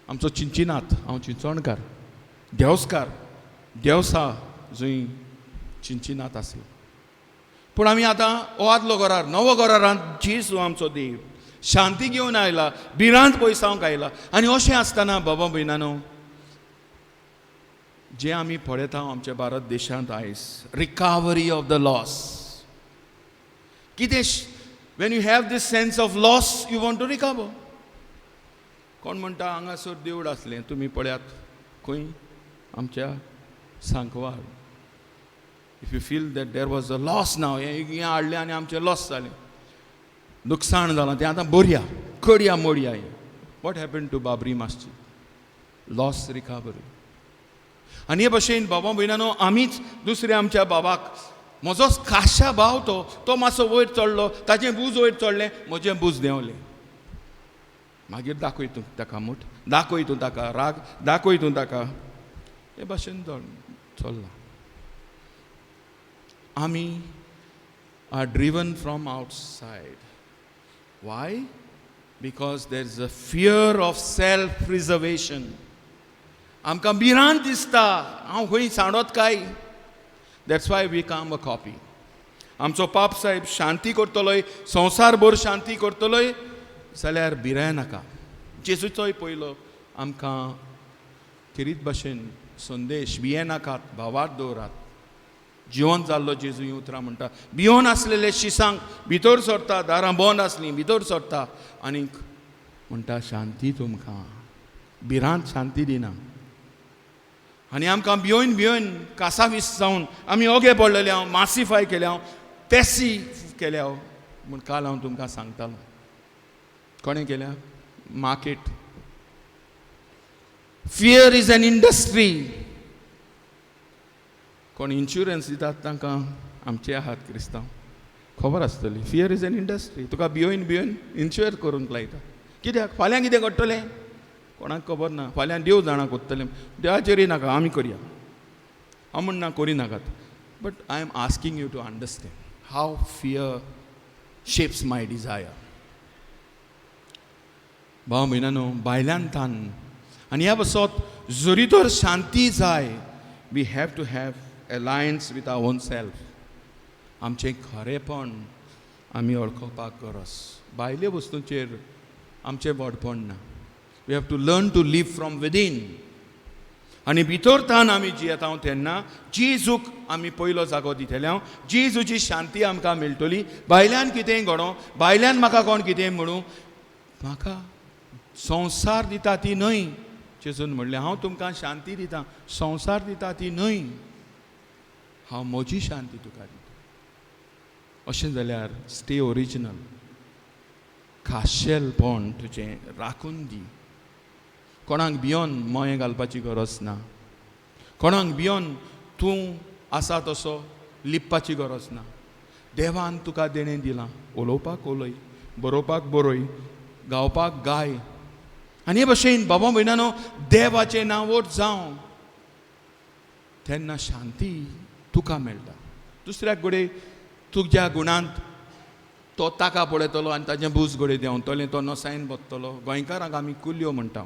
आमचो चिंचिनाथ, हांव चिंचोणकार, देवस्कार, देवसा जंय चिंचिनाथ आसलो. पूण आमी आतां हो आदलो घरार नवो घरारांत जेजू आमचो देव शांती घेवन आयला, भिरांत पयसावंक आयला. आनी अशें आसतना बाबा भयणानो जे आमी पळयता आमच्या भारत देशांत आयज रिकवरी ऑफ द लॉस. कितें when you have this sense of loss you want to recover. कोण म्हणटा हांगासर देवूळ आसलें, तुमी पळयात खंय आमच्या Sancoale. If you feel that there was a loss नाव, हें हाडलें आनी आमचें लॉस जालें, नुकसाण जालां, तें आतां बरया करया मोडया. वॉट हॅपन टू बाबरी मस्जिद? Loss recovery. आनी हे भशेन बाबा भयणानो आमीच दुसऱ्या आमच्या बाबाक, म्हजो खाशा भाव तो मातसो वयर चडलो, ताचें बूज वयर चडलें, म्हजें बूज देंवलें. मागीर दाखय तूं ताका मूठ, दाखय तूं ताका राग, दाखय तूं ताका. हे भाशेन चल्लां. आमी are driven from outside. Why? Because there is a fear of self preservation. आमकां भिरांत दिसता हांव खंय सांडोत काय. That's why we come a copy. आमचो पाप साहेब शांती करतलोय, संवसारभर शांती करतलोय जाल्यार भिराय नाका. जेजूचोय पयलो आमकां किरीत भाशेन संदेश, भिये नाकात, भावार्थ दवरात. जिवंत जाल्लो जेजू ही उतरां म्हणटा. भियोन आसलेले शिसांक भितर सरता, दारां बंद आसलीं भितर सरता आनीक म्हणटा शांती तुमकां. भिरांत शांती दिना. आनी आमकां भियोन भियोन कासावीस जावन आमी ओगे पडलेले हांव, मासिफाय केले हांव, पेसी केले हांव म्हूण काल हांव तुमकां सांगतालो. कोणें केल्या? Market. Fear is an industry. कोण इन्शुरन्स दितात तांकां आमचे आहात क्रिस्तांव खबर आसतली. Fear is an industry. तुका भियोन भियोन इन्शुअर करूंक लायता. कित्याक? फाल्यां कितें घडटलें कोणाक खबर ना. फाल्यां देव जाणा कोत्तलें. देवाचेरय नाका, आमी करया. हांव म्हणना करिनाकात. But I am asking you to understand how fear shapes my desire. भाव भयणानो भायल्यान तान. आनी ह्या बसत जरी तर शांती जाय, we have to have alliance with our own self. आमचें खरेपण आमी वळखुपाक गरज. भायले वस्तूंचेर आमचें बोडपण ना. We have to learn to live from within. आनी भितर तान आमी जियेता तेन्ना जेजूक आमी पयलो जागो दितले. जेजूची शांती आमकां मेळटली. भायल्यान कितेंय घडो, भायल्यान म्हाका कोण कितें म्हणूं, म्हाका संवसार दिता ती न्हय. जेजून म्हणलें हांव तुमकां शांती दितां, संवसार दिता ती न्हय, हांव म्हजी शांती तुका दितां. अशें जाल्यार स्टे ओरिजिनल. खाशेलपण तुजें राखून दी. कोणाक भियोन मोये घालपाची गरज ना. कोणाक भियोन तूं आसा तसो लिपपाची गरज ना. देवान तुका देणें दिलां. उलोवपाक उलय, बरोवपाक बरय, गावपाक गाय. आनी हे भशेन बाबा भयणानो, देवाचें नांवोट जावं तेन्ना शांती तुका मेळटा. दुसऱ्याक घोडे तुज्या गुणांत तो ताका पळयतलो आनी ताजें बूस घोडे देंवतलें, तो नसायन बसतलो. गोंयकारांक आमी कुल्ल्यो म्हणटा.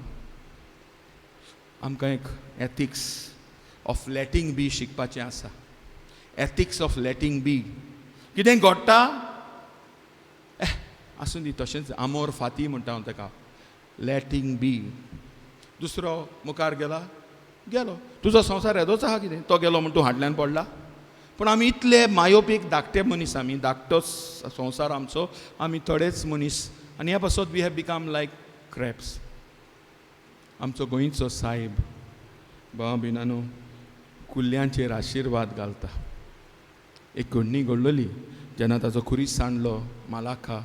आमकां एक एथिक्स ऑफ लेटींग बी शिकपाचें आसा. एथिक्स ऑफ लेटींग बी. कितें घडटा आसूं दी, तशेंच आमोर फाती म्हणटा हांव ताका. लेटींग बी. दुसरो मुखार गेलो. तुजो संवसार येदोच आहा कितें? तो गेलो म्हूण तूं हाडल्यान पडला? पूण आमी इतले मायोपीक धाकटे मनीस, आमी धाकटो संवसार आमचो, आमी थोडेच मनीस. आनी ह्या पासत we have become like crabs. आमचो गोंयचो साहेब बाबा भिनानू कुल्ल्यांचेर आशिर्वाद घालता. एक घडणी घडलोली जेन्ना ताचो खुरीस सांडलो मालाखा.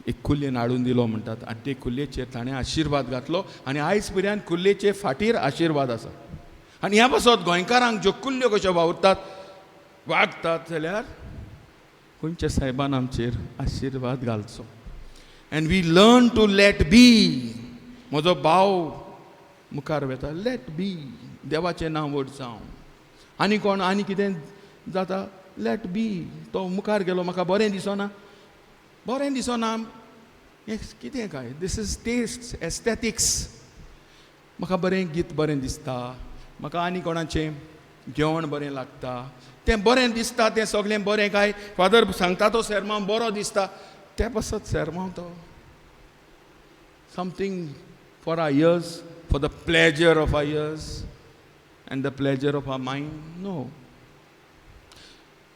एक कुल्लेन हाडून दिलो म्हणटात आनी ते कुल्लेचेर ताणें आशिर्वाद घातलो आनी आयज पर्यंत कुल्लेचे फाटीर आशिर्वाद आसा. आनी ह्या पासत गोंयकारांक ज्यो कुल्ल्यो कश्यो वागतात जाल्यार गोंयच्या साहेबान आमचेर आशिर्वाद घालचो. And we learn to let be. म्हजो भाव मुखार वेता, लेट बी. देवाचें नांव व्हड जावं. आनी कोण आनी कितें जाता, लेट बी. तो मुखार गेलो, म्हाका बरें दिसना. कितें काय, दीस इज टेस्ट, एस्थेटिक्स. म्हाका बरें गीत बरें दिसता, म्हाका आनी कोणाचें जेवण बरें लागता, तें बरें दिसता, तें सगळें बरें काय. फादर सांगता तो सेर्मांव बरो दिसता, ते पासत सेर्मांव तो something for our ears, for the pleasure of our ears and the pleasure of our mind. No,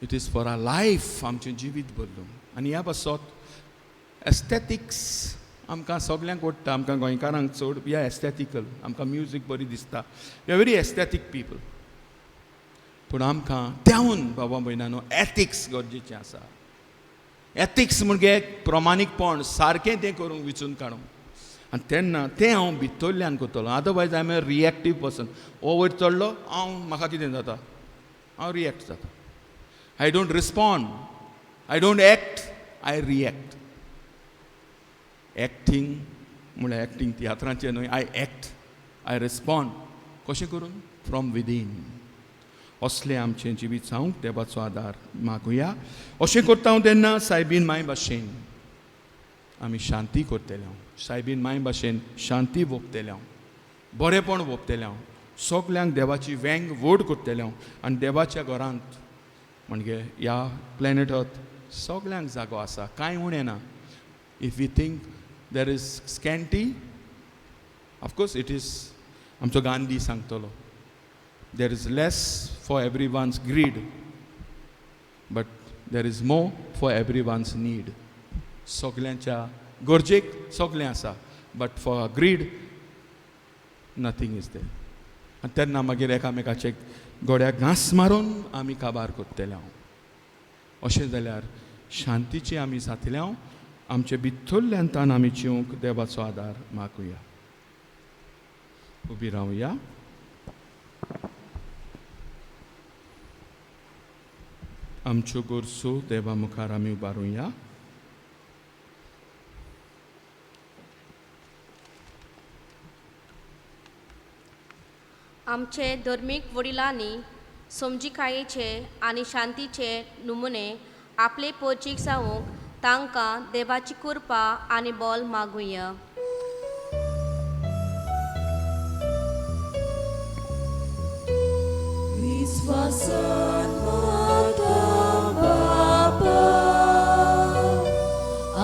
it is for our life. आमचें जिवीत बदलून. आनी ह्या पासत एस्थेटिक्स आमकां सगळ्यांक आवडटा. आमकां गोंयकारांक चड वी आर एस्थेटिकल. आमकां म्युजीक बरी दिसता. We are very aesthetic people. पूण आमकां देंवन बाबा भयणानो एथिक्स गरजेचें आसा. एथिक्स म्हणजे प्रमाणीकपण, सारकें तें करूंक विचून काडूंक. आनी तेन्ना तें हांव भितरल्यान करतलो. Otherwise I am a reactive person. हो वयर चडलो, म्हाका कितें जाता, हांव रिएक्ट जाता. I don't respond, I don't act, I react. Acting म्हळ्यार एक्टींग तियात्राचें न्हय. I act, I respond. कशें करून? From within. असलें आमचें जिवीत जावंक देवाचो आदार मागुया. अशें करता हांव तेन्ना सायबीन माय भाशेन आमी शांती करतले हांव. सायबीन माय भाशेन शांती भोगतले हांव, बरेपण भोगतले हांव. सगल्यांक देवाची वेंग व्हड करतले हांव. आनी देवाच्या घरांत म्हणजे ह्या प्लॅनेट अर्थ सगल्यांक जागो आसा, कांय उणें ना. If we think there is scanty, of course it is, आमचो गांधी सांगतलो, there is less for every one's greed, but there is more for every one's need. सगल्यांच्या गरजेक सगलें आसा, but for greed nothing is there. आनी तेन्ना मागीर एकामेकाचे गोड्याक घांस मारून आमी काबार करतले हांव. अशें जाल्यार शांतीचे आमी जातले हांव. आमचे भितरल्यान तान आमी जिवंक देवाचो आदार मागुया. उबी रावया. आमच्यो गोरसो देवा मुखार आमी उबारुया. आमचे धर्मीक वडिलांनी समजिकायेचे आनी शांतीचे नमुने आपले पोचीक जावंक तांकां देवाची कृपा आनी बल मागुया. विश्वासान माता बापा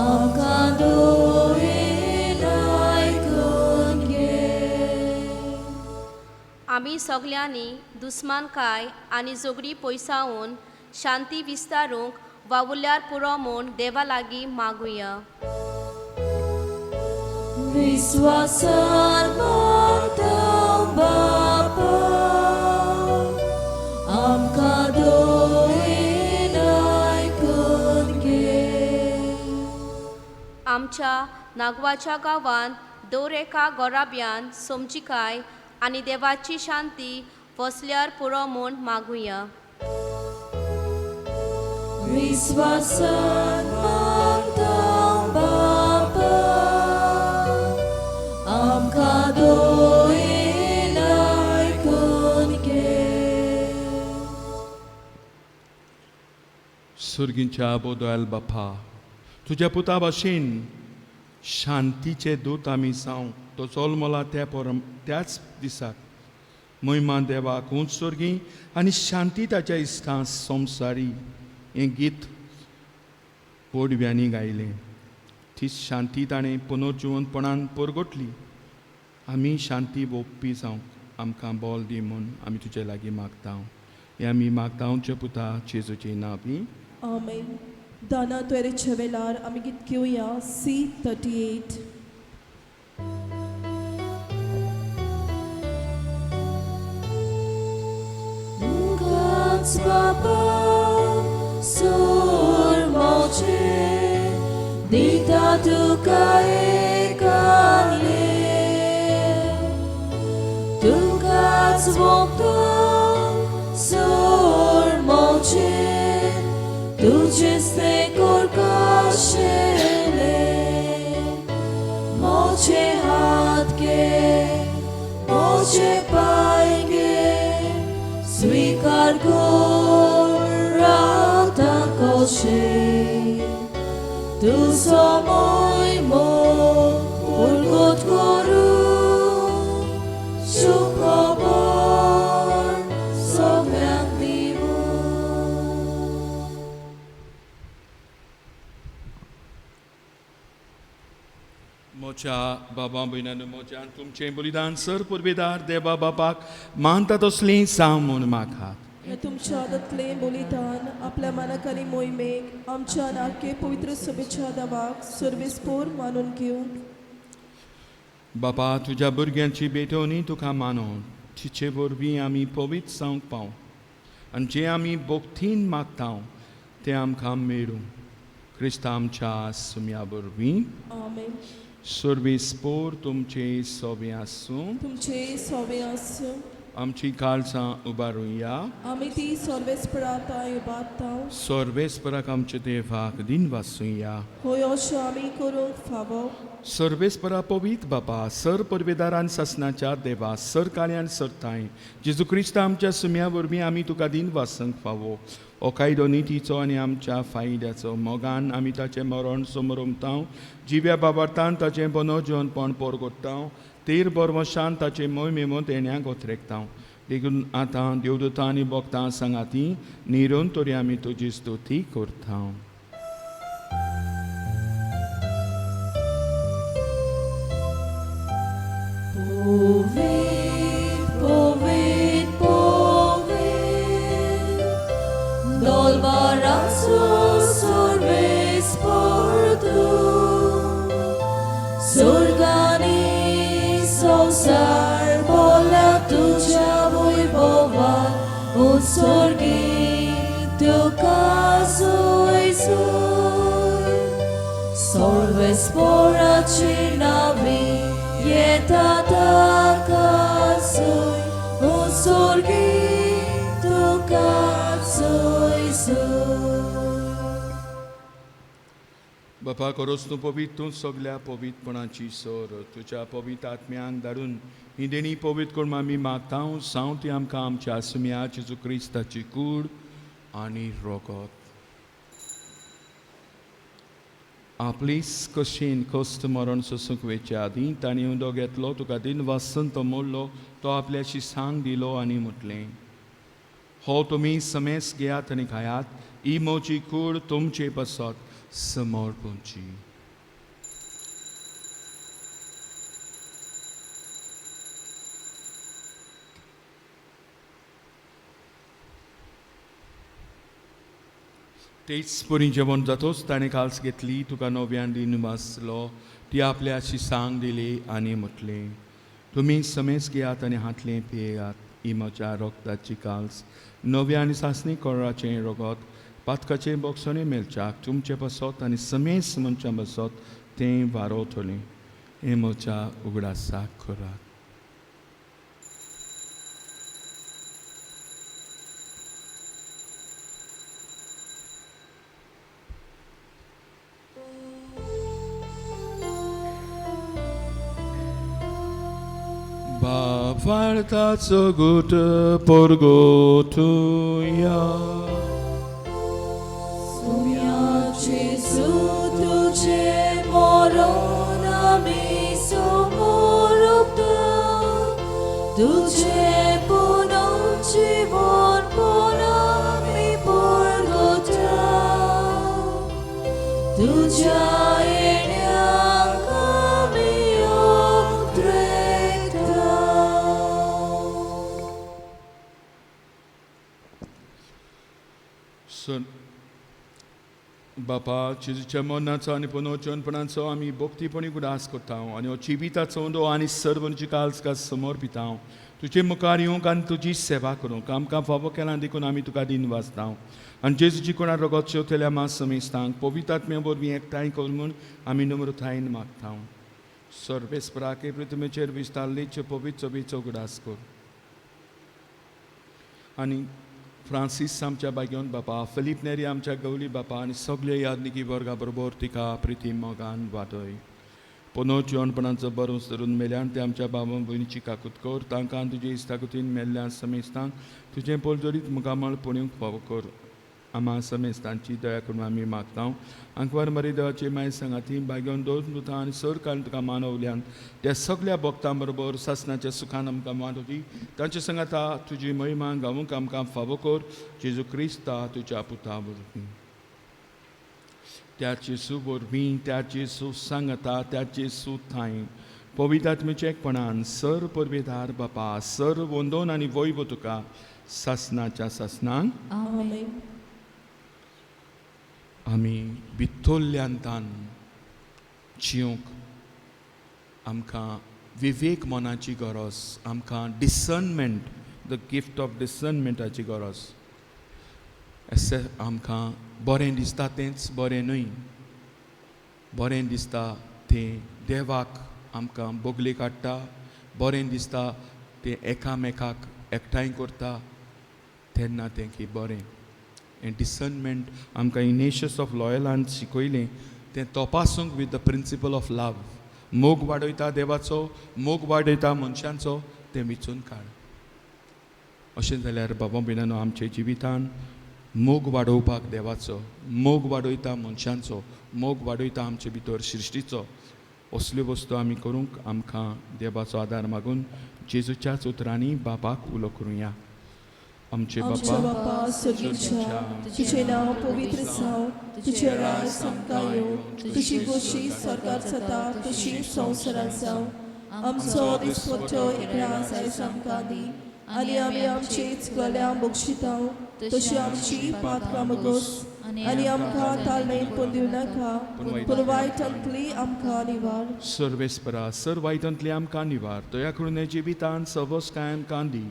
आमकां दोळेन आयकून घे. आमी सगल्यांनी दुस्मानकाय आनी झगडी पयसावून शांती विस्तारूंक वावुरल्यार पुरो म्हूण देवा लागीं मागुया. विश्वासान माता बापा आमकां दोळेन आयकून आमच्या नागवाच्या गांवांत दर एका गोराब्यान समजिकाय आनी देवाची शांती वसल्यार पुरो म्हूण मागुया. विश्वासान मागतां बापा, आमकां दोयेन आयकून घे. सुर्गींच्या बोदोयल बापा, तुज्या पुता भाशेन शांतीचे दूत आमी जावं तो जल्मला त्याच दिसाक महिमा देवाक उंच सुर्गी आनी शांती ताच्या इश्टां संवसारी हें गीत पोडव्यांनी गायलें. ती शांती ताणें पुनर्जिवंतपणान परगटली. आमी शांती भोगपी जावं आमकां बोल दी म्हूण आमी तुजे लागीं मागता. हें आमी मागता तुज्या पुता जेजूचे नांवी. Amen. Dana tu eres chevelar, amigit kyoya, C38. God's Papa, sur moche, dita tu kaekale, tu God's vokta, sur moche, tu cheste korkashele, moche hatke, moche paige, स्वीकार कर राता कोशे तू समय मो पुरगत करू सुखबर सगळ्यांक दिवू. मोच्या बाबा भयणानो मोच्यान तुमचें बलिदान सर पुर्वेदार देवा बापाक मानता तसलें जावं म्हूण मागात. हे तुमच्या आदतले बलिदान आपल्या मनाक आनी मोहिमेक आमच्या नाके पवित्र सभेच्या दावाक सर्वेस्पोर मानून घेवं. बापा तुज्या भुरग्यांची बेटोनी तुका मानून तिचे वरवीं आमी पवित्र जावंक पाव आनी जें आमी भोगतीन मागता तें आमकां मेळूं. क्रिस्त आमच्या सुम्या वरवीं. Amen. सर्वेस्पोर तुमचे सोबे आसूं. तुमचे सोवे आसूं. आमची काळजां उबारुया. आमी ती सर्वेस्पराताय उबारतां. सर्वेस्पराक आमच्या देवाक दिन वासुया. होय अशें आमी करूंक फावो. सर्वेस्परा पवित्र बापा सर परवेदारान सासनाच्या देवा सर काळ्यान सरताय जेजू क्रिस्त आमच्या सुम्या वरवीं आमी तुका दिन वासंक फावो. हो कायदो नितीचो आनी आमच्या फायद्याचो मोगान आमी ताचें मरण समरमता जिव्या बाबार्थान ताचें बनोवजोनपण परगट्टा तेर बरवशान ताचें मोहिमेमत येण्याक ओथरेकता. देखून आतां देवदूतां आनी भक्तां सांगाती निरोन तरी आमी तुजी स्तुती करता. Poved, poved, poved, dolvarazo sorbes portu, surgani sonsar bola tuja vojvova, od sorgi tu kazoj zoj, sorbes porači navi, je taka soy, o sorgi tu soy soy. बापा करोस तूं पवित्र तूं सगल्या पवित्रपणाची सोर तुज्या पवित्र आत्म्यांक धाडून ही देणी पवित्र करून आमी मागता जावं ती आमकां आमच्या सुम्या जेजू क्रिस्ताची कूड आनी रोगत. आपलीच कशीन कश्ट मरण सोसूंक वेचे आदीं तांणी उदो घेतलो तुका दिन वासन तो मोडलो तो आपल्याशी सांग दिलो आनी म्हटलें हो तुमी समेस घेयात आनी खायात ही मोची कूड तुमचे पासत समर्पणची. तेच बरी जेवण जातोच ताणें काल्स घेतली तुका नव्यान दिन वाचलो ती आपल्याशी सांग दिली आनी म्हटलें तुमी समेस घेयात आनी हातलें पियेयात ही म्हज्या रोगताची काल्स नव्या आनी सासणी कोराचें रोगत पातकाचें बोगसोनी मेलच्याक तुमचे बसत आनी समेस मनशां बसत तें वारोतलें हें म्हज्या उगडासा करात. Bavartazo gute porgotuja. Jesu tudzie moronami somorupta, tudzie punon জীবন ponami porgota, tudzia kami odrekta. Son बापा जेजूच्या मरणाचो आनी पुनर्जन्मपणाचो आमी भक्तीपणी उदास करता आनी हो जिविताचो उंडो आनी सर्वची काळजका समर्पिता. तुजे मुखार येवंक आनी तुजी सेवा करूंक आमकां फावो केला देखून आमी तुका दिन वाचता आनी जेजूची कोणा रगत शेवतेल्या मात समेस्तांक पवित्रात्म्या वरवीं एकठांय कर म्हूण आमी नम्रतायेन मागता. सर्वेस्पराके पृथ्वीचेर विस्तारलेच्यो पवित्र सभेचो उगडास कर आनी फ्रांसीस आमच्या बागेवन बापा, फिलीप नेरी आमच्या गवली बापा आनी सगळे यादनिकी वर्गा बरोबर तिका प्रिती मोगान वादय. पुनर्जीवनपणाचो बरोस धरून मेल्यान ते आमच्या बाबा भयणीची काकूत कर. तांकां तुजे इश्टाकुतीन मेल्ल्या समेस्तांक तुजें पोलजोरीत मुखामळ पुण्यूक फावो कर. आम्हा समेस्तांची दया करून आमी मागता. अंकवार मरी देवाची माय सांगाती बागेवन दोन दुतां आनी सर काल तुका मानवल्यान त्या सगळ्या भक्तां बरोबर सासणाच्या सुखान आमकां मानवली. तांच्या सांगाता तुजी महिमा गावूंक आमकां फावो कर. जेजू क्रिस्ता तुज्या पुता वरवीं, त्या जेजू वरवीं, त्या जेजू सांगता, त्या जेजू थाय पवित्रात्मेच्या एकपणान सर परबेदार बापा, सर वंदोन आनी वैव तुका सासणाच्या सासणांक आमेन. आमी भितरल्यांतान जियोंक आमकां विवेक मनाची गरज, आमकां डिसर्नमेंट, द गिफ्ट ऑफ डिसर्नमेंटाची गरज. आमकां बरें दिसता तेंच बरें न्हय, बरें दिसता तें देवाक आमकां बोगले काडटा, बरें दिसता तें एकामेकाक एकठांय करता तेन्ना तें की बरें. हें डिसर्नमेंट आमकां इनेशियस ऑफ लॉयलान शिकयलें तें तपासूंक विथ द प्रिंसिपल ऑफ लव. मोग वाडयता देवाचो, मोग वाडयता मनशांचो तें विचून काड. अशें जाल्यार बाबा बिनानो आमच्या जिवितान मोग वाडोवपाक देवाचो, मोग वाडयता मनशांचो, मोग वाडयता आमचे भितर सृश्टीचो, असल्यो वस्तू आमी करूंक आमकां देवाचो आदार मागून जेजूच्याच उतरांनी बापाक उलो करुया. आमचे आमच्या बापा बापा सुर्गीच्या, तुझे नाव पवित्र जावं, तुझे राज समका येवं, तुझी गोशी स्वर्गात जाता तशी संवसारांत जावं. आमचो दिसपट्टो एकरां जाय आमकां दी आनी आमी आमची चुकल्यांक बक्षिता तशी आमची पातकां मागोस आनी आमकां ताळमेन पडूं नाका पूण वायटांतली आमकां निवार. सर्वेस्परा सर वायटांतली आमकां निवार. दया करून हे जिवितान सवस कांय आमकां दी.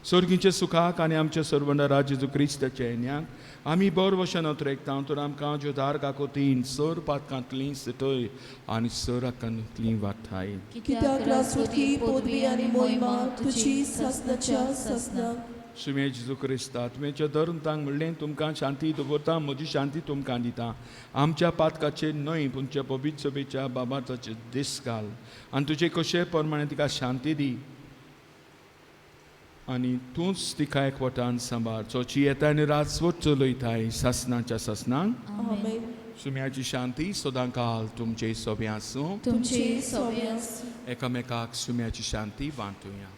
सर्गीच्या सुखाक आनी आमच्या सर्वंडा जेजू क्रिस्ताच्या येण्याक आमी बरो भशेन अत्रेकता तर आमकां ज्योदार काकोतीन सर पातकांतली सटय आनी सर आकांतली वाठाय. कित्याक राजवटी पदवी आनी मोहिमा तुजी सासणाच्या सासणाक. सुमे जेजू क्रिस्ता तुमच्या धर्मतांक म्हणलें तुमकां शांती दवरता, म्हजी शांती तुमकां दिता. आमच्या पातकाचे न्हय पूण तुज्या पवित्र सभेच्या बाबाचे दीस घाल आनी तुजे कशे प्रमाणे तिका शांती दी आनी तूंच तिका एकवटान सांबाळ. चोची येता आनी राजवट चलयताय सासणाच्या सासणांक. आमेन. सुम्याची शांती सदां काल तुमचे सोबे आसूं. तुमचे सोबे आसूं. एकामेकाक सुम्याची शांती वांटुया.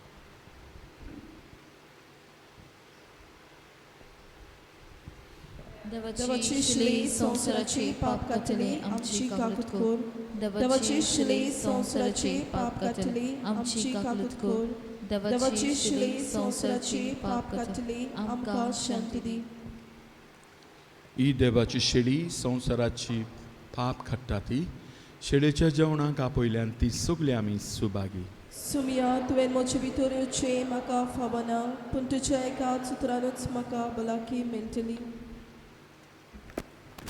देवाची शिले संवसाराचे पाप कातले आमची काकूत कोर. देवाची शिले संवसाराचे पाप कातले आमची काकूत कोर. देवाची शिले संवसाराचे पाप कातले आमकां शांती दी. ही देवाची शेळी संवसाराची पाप काडटा ती. शेळेच्या जेवणाक आपयल्यान ती सगळी आमी सुभागी. सुमिया तुवें म्हजे भितर येवचें म्हाका फावना पूण तुज्या एकाच उतरानूच म्हाका भलायकी मेळटली.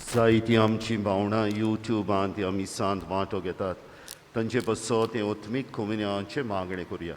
जायतीं आमचीं भावणां युट्यूबांत ह्या मिसांत वांटो घेतात तांचे बसत हे ओत्मीक कम्युनियाचे मागणें करुया.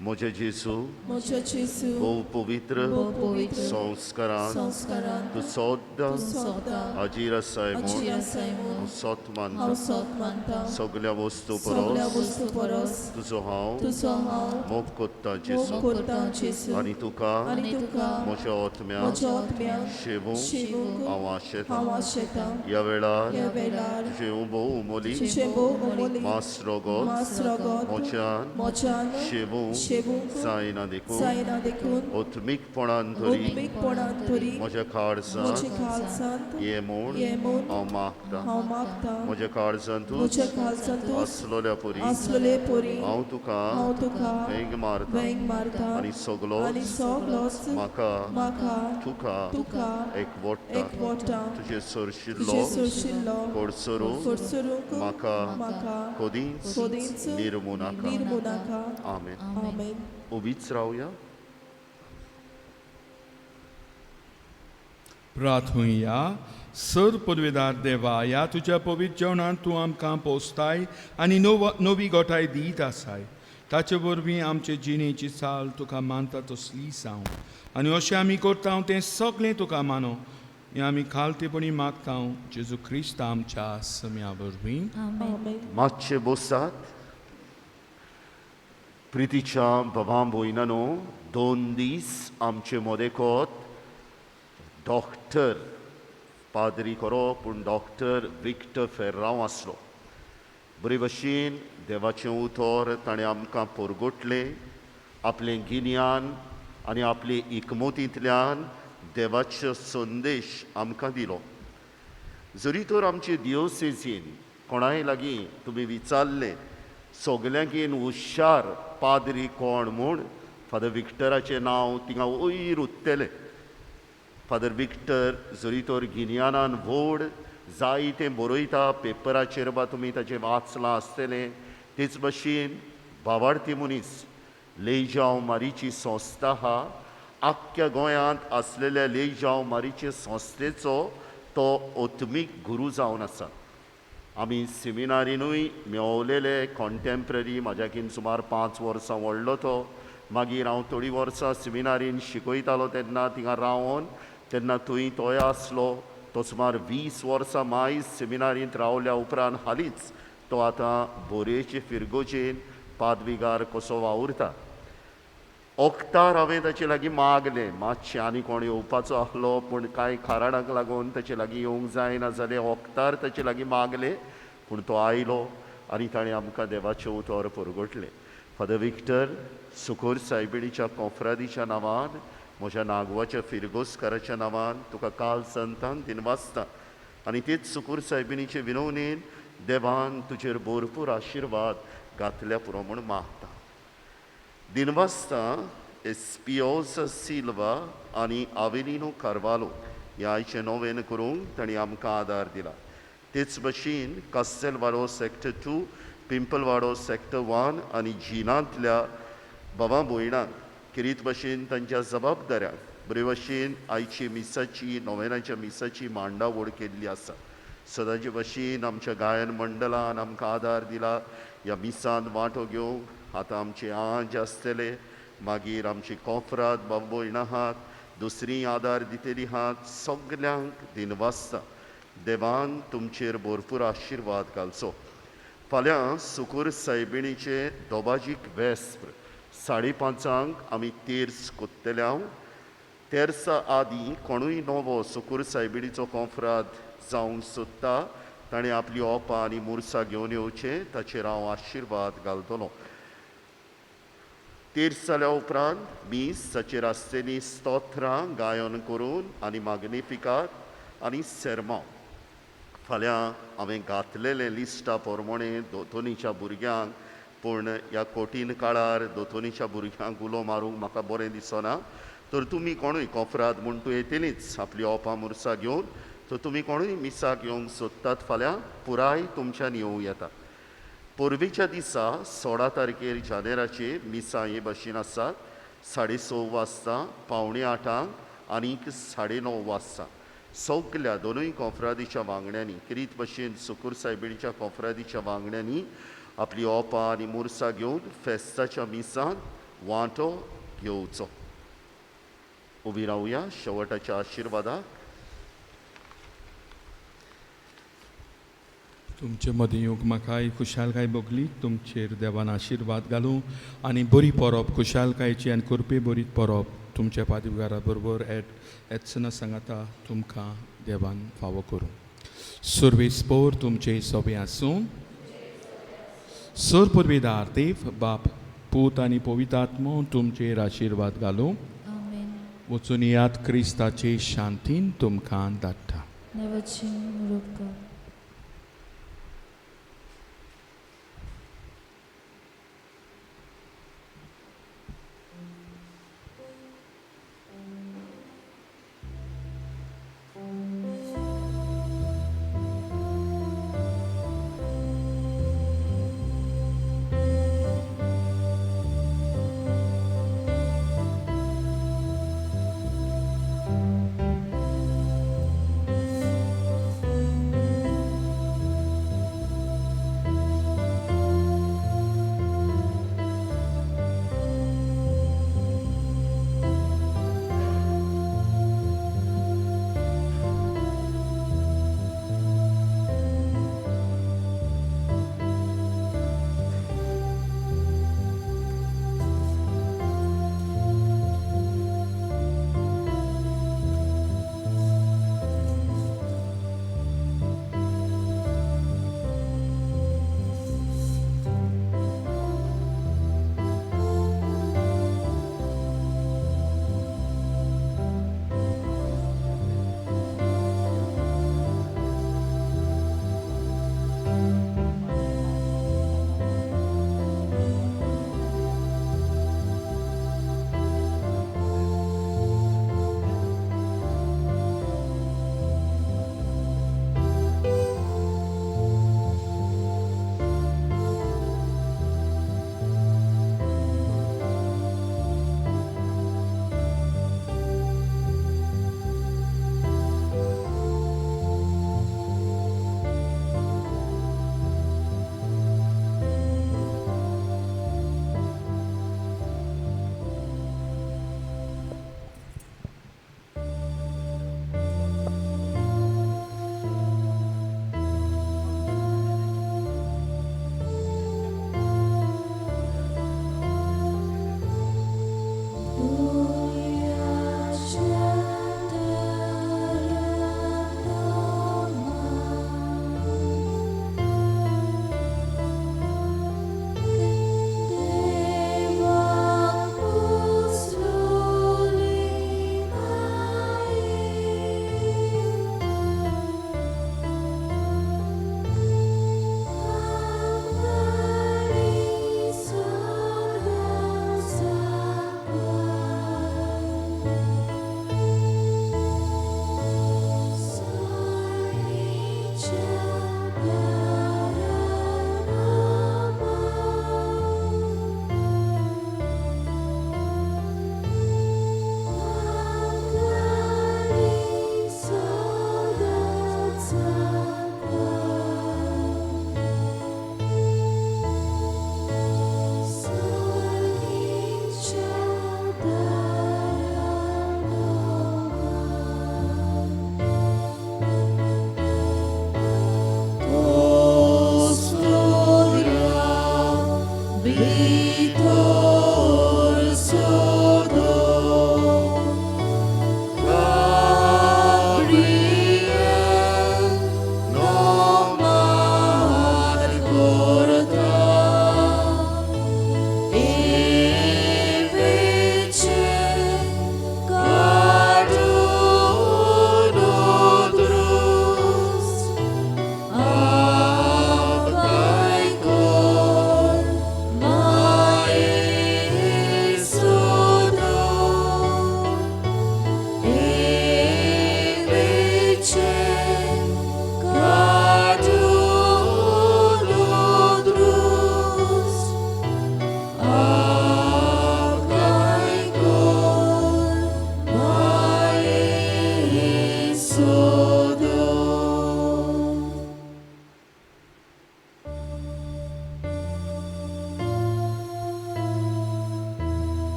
म्हजे जेजू म्हज्या जेजू भोव पवित्र भोव पवित्र संस्कारांत संस्कारांत तूं सद्दां सदां हाजीर आसाय हाजीर म्हूण आसाय म्हूण हांव सत हांव मानतां. सत मानतां. सगळ्या वस्तू सगळ्या परस वस्तू परस तुजो हांव तुजो हांव मोग कोत्ता मोग जेजू. करतां जेजू. आनी तुका आनी तुका म्हज्या ओतम्या म्हज्या आत्म्यान शेवूंक शिवूंक हांव आशेतां. हांव आशेतां. ह्या वेळार ह्या वेळार तुजें भोव उमोली तुजें भोव उमोली मास रोगोत मास रगत म्हज्यान शेवूंक शेवूंक जायना देखून जायना देखून ओत्मीकपणान तरी ओत्मीकपणान तरी म्हज्या काळजांत म्हज्या काळजांत ये म्हूण ये म्हूण हांव मागतां. हांव मागतां. म्हज्या काळजांतूच म्हज्या काळजांतूच आसलोल्या परी आसलोले परी हांव तुका हांव तुका वेंग मारतां. वेंग मारतां. आनी आनी सगळोच म्हाका म्हाका तुका तुका एकवटां. एकवटां. तुजे सरशिल्लो तुजे सरशिल्लो कोडसरूंक कोडसरूंक म्हाका म्हाका कदींच कदींच निर्मू नाका. निर्मू नाका. आमेन. आमेन. उबीच रावया. प्रार्थुया. सर पदवेदार देवा, ह्या तुज्या पवित्र जेवणांत तूं आमकां पोसताय आनी नवी गोठाय दीत आसाय. ताचे वरवीं आमचे जिणेची चाल तुका मानता तसली जावं. आनी अशें आमी करता तें सगळें तुका मानो. हें आमी खालतेपणी मागता जेजू क्रिस्त आमच्या सम्या वरवीं. आमेन. मातशे बसात. प्रितीच्या बाबां भयणानो, 2 दीस आमचे मदेकोत डॉक्टर पाद्री करो पूण डॉक्टर विक्टर फेर्रांव आसलो. बरे भशेन देवाचें उतर ताणें आमकां परगटलें. आपलें गिन्यान आनी आपले एकमतींतल्यान देवाचो संदेश आमकां दिलो. जरी तर आमचे दियोसेसीन कोणाय लागीं तुमी विचारलें सगल्यांकीन हुशार पाद्री कोण म्हूण, फादर विक्टराचें नांव थिंगा वयर उत्तेलें. फादर विक्टर जरी तर गिन्यानान व्हड जायतें बरयता पेपराचेर बा तुमी ताचें वाचलां आसतलें. तेच भशेन भावार्थी मनीस लेजांव मारीची संस्था आहा. आख्ख्या गोंयांत आसलेल्या लेजांव मारीचे संस्थेचो तो ओत्मीक गुरू जावन आसा. आमी सेमिनारीनूय मेवलेले कॉन्टेम्प्ररी. म्हाज्याकीन सुमार 5 वर्सां व्हडलो तो. मागीर हांव थोडीं वर्सां सेमिनारीन शिकयतालो तेन्ना थिंगा रावन तेन्ना थंय तोय आसलो. तो सुमार 20 वर्सां मायज सेमिनारींत रावल्या उपरांत हालींच तो आतां बोरयेचे फिरगोजेन पादविगार कसो वावुरता. ओक्तार हांवें ताचे लागीं मागलें मातशें आनी कोण येवपाचो आसलो पूण कांय कारणाक लागून ताचे लागीं येवंक जायना जालें. ओक्तार ताचे लागीं मागलें पूण तो आयलो आनी ताणें आमकां देवाचें उतर परगटलें. फादर विक्टर सुखोर सायबिणीच्या कॉफ्रादीच्या नांवान, म्हज्या नागवाच्या फिरगोसकाराच्या नांवान तुका काल संतान दिनवासता. आनी तेच सुखोर सायबिणीचे विनवणेन देवान तुजेर भरपूर आशिर्वाद घातल्या पुरो म्हूण मागता. दिनवासता एस्पियोसा सिल्वा आनी आवेलिनो कार्वालो ह्या आयचें नोवेन करूंक तांणी आमकां आदार दिला. तेच भशेन कास्तेलवाडो सॅक्टर 2, पिंपलवाडो सॅक्टर 1 आनी जिनांतल्या बाबा भयणांक किरीत भशेन तांच्या जबाबदाऱ्यांक बरे भशेन आयची मिसाची नोवेनाच्या मिसाची मांडावळ केल्ली आसा. सदांचे भशेन आमच्या गायन मंडळान आमकां आदार दिला. ह्या मिसांत वांटो घेवंक आतां आमचे आंज आसतले, मागीर आमची कॉफ्राद बाब भयणां आहात, दुसरीं आदार दितेलीं आहात. सगल्यांक दिनवासता. देवान तुमचेर भरपूर आशिर्वाद घालचो. फाल्यां सुखोर सायबिणीचे दोबाजीक वेस्प्र 5:30 आमी तेर्स कोत्तले. तेर्सा आदीं कोणूय नवो सुखोर सायबिणीचो कॉफ्राद जावंक सोदता ताणें आपली ओपां आनी मुर्सां घेवन येवचें. ताचेर हांव आशिर्वाद घालतलों. तेर्स जाल्या उपरांत मीस ताचेर आसतलीं स्तोत्रां गायन करून आनी माग्निफिकात आनी सेर्मांव. फाल्यां हांवें घातलेलें लिस्टा पोरमोणें दोतोनीच्या भुरग्यांक, पूण ह्या कठीण काळार दोतोनीच्या भुरग्यांक उलो मारूंक म्हाका बरें दिसना. तर तुमी कोणूय कॉफ्राद म्हूण तूं येतलींच आपली ओपां मुर्सां घेवन, तर तुमी कोणूय मिसाक येवंक सोदतात फाल्यां पुराय तुमच्यान येवं येता. पोरवेच्या दिसा 16 तारखेर जानेराचेर मिसा हे भाशेन आसात. 6:30 वाजता, 7:45 आनीक 9:30 वाजता. सगल्या दोनूय कॉन्फरादीच्या वांगड्यांनी किरीत भशेन सुकूर सायबीणच्या कॉन्फरादीच्या वांगड्यांनी आपली ओपां आनी मुर्सां घेवन फेस्ताच्या मिसान वांटो घेवचो. उबी रावया शेवटाच्या आशिर्वादाक. तुमचे मदीं येवंक म्हाकाय खुशालकाय भोगली, तुमचेर देवान आशिर्वाद घालूं आनी बरी परोप खुशालकायची आनी कुरपी बरी परोप तुमच्या पादिवारा बरोबर येतना सांगता तुमकां देवान फावो करूं. सुरवेस्पोर तुमचे सोबे आसूं. सोर पुर्विदार देव बाप पूत आनी पवित्र आत्मो तुमचेर आशिर्वाद घालूं. आमेन. वचून याद क्रिस्ताचे शांतीन तुमकां धाडटा. देवाची मोरग कर.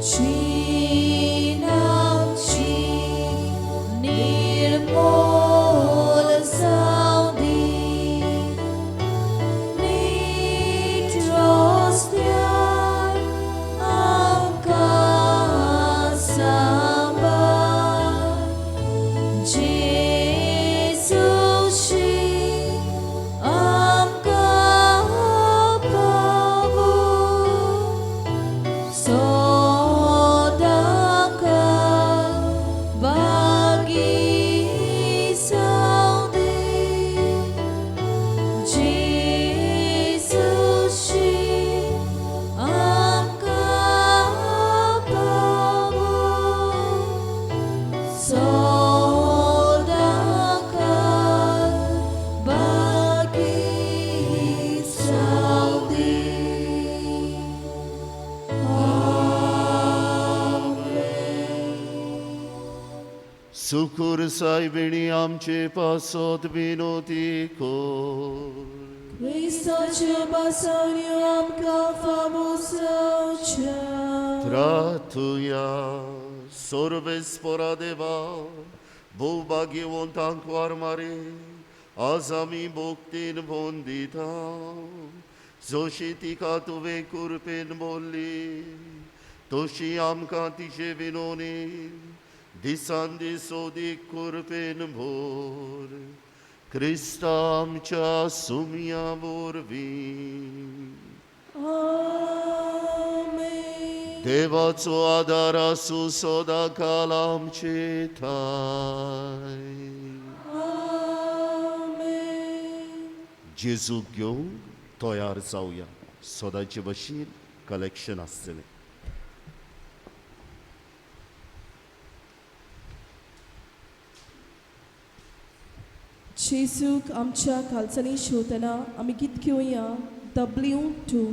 जीण आमची निर्मोल जावं दी. नीट रस्त्यार आमकां सांबाळ. जेजूशी आमकां प्रभू सदांकाळ बागी जावं दी. जेजूशी आमकां प्रभू सदांकाळ बागी जावं दी. सुखूर सायबिणी आमचे पासत विनोती कोर. Cristoच्या बासांनी आमकां फावो जावच्या. Pratuja, sorvespora deva, bhuvbhagyavantank varmare, azami bhoktin bondita, zoshitika tuve kurpen bolli, toshi amka tishe vinoni, disandi sodik kurpen bor, Kristamcha sumya vorvi. Amen. देवाचो आदार आसूं सदांकाळ आमचेताय. Amen. जेजूक घेवंक तयार जावया. सदांचे भशेन कलेक्शन आसतलें. जेजूक आमच्या खालसांनी शेवतना आमी गीत घेवया. W2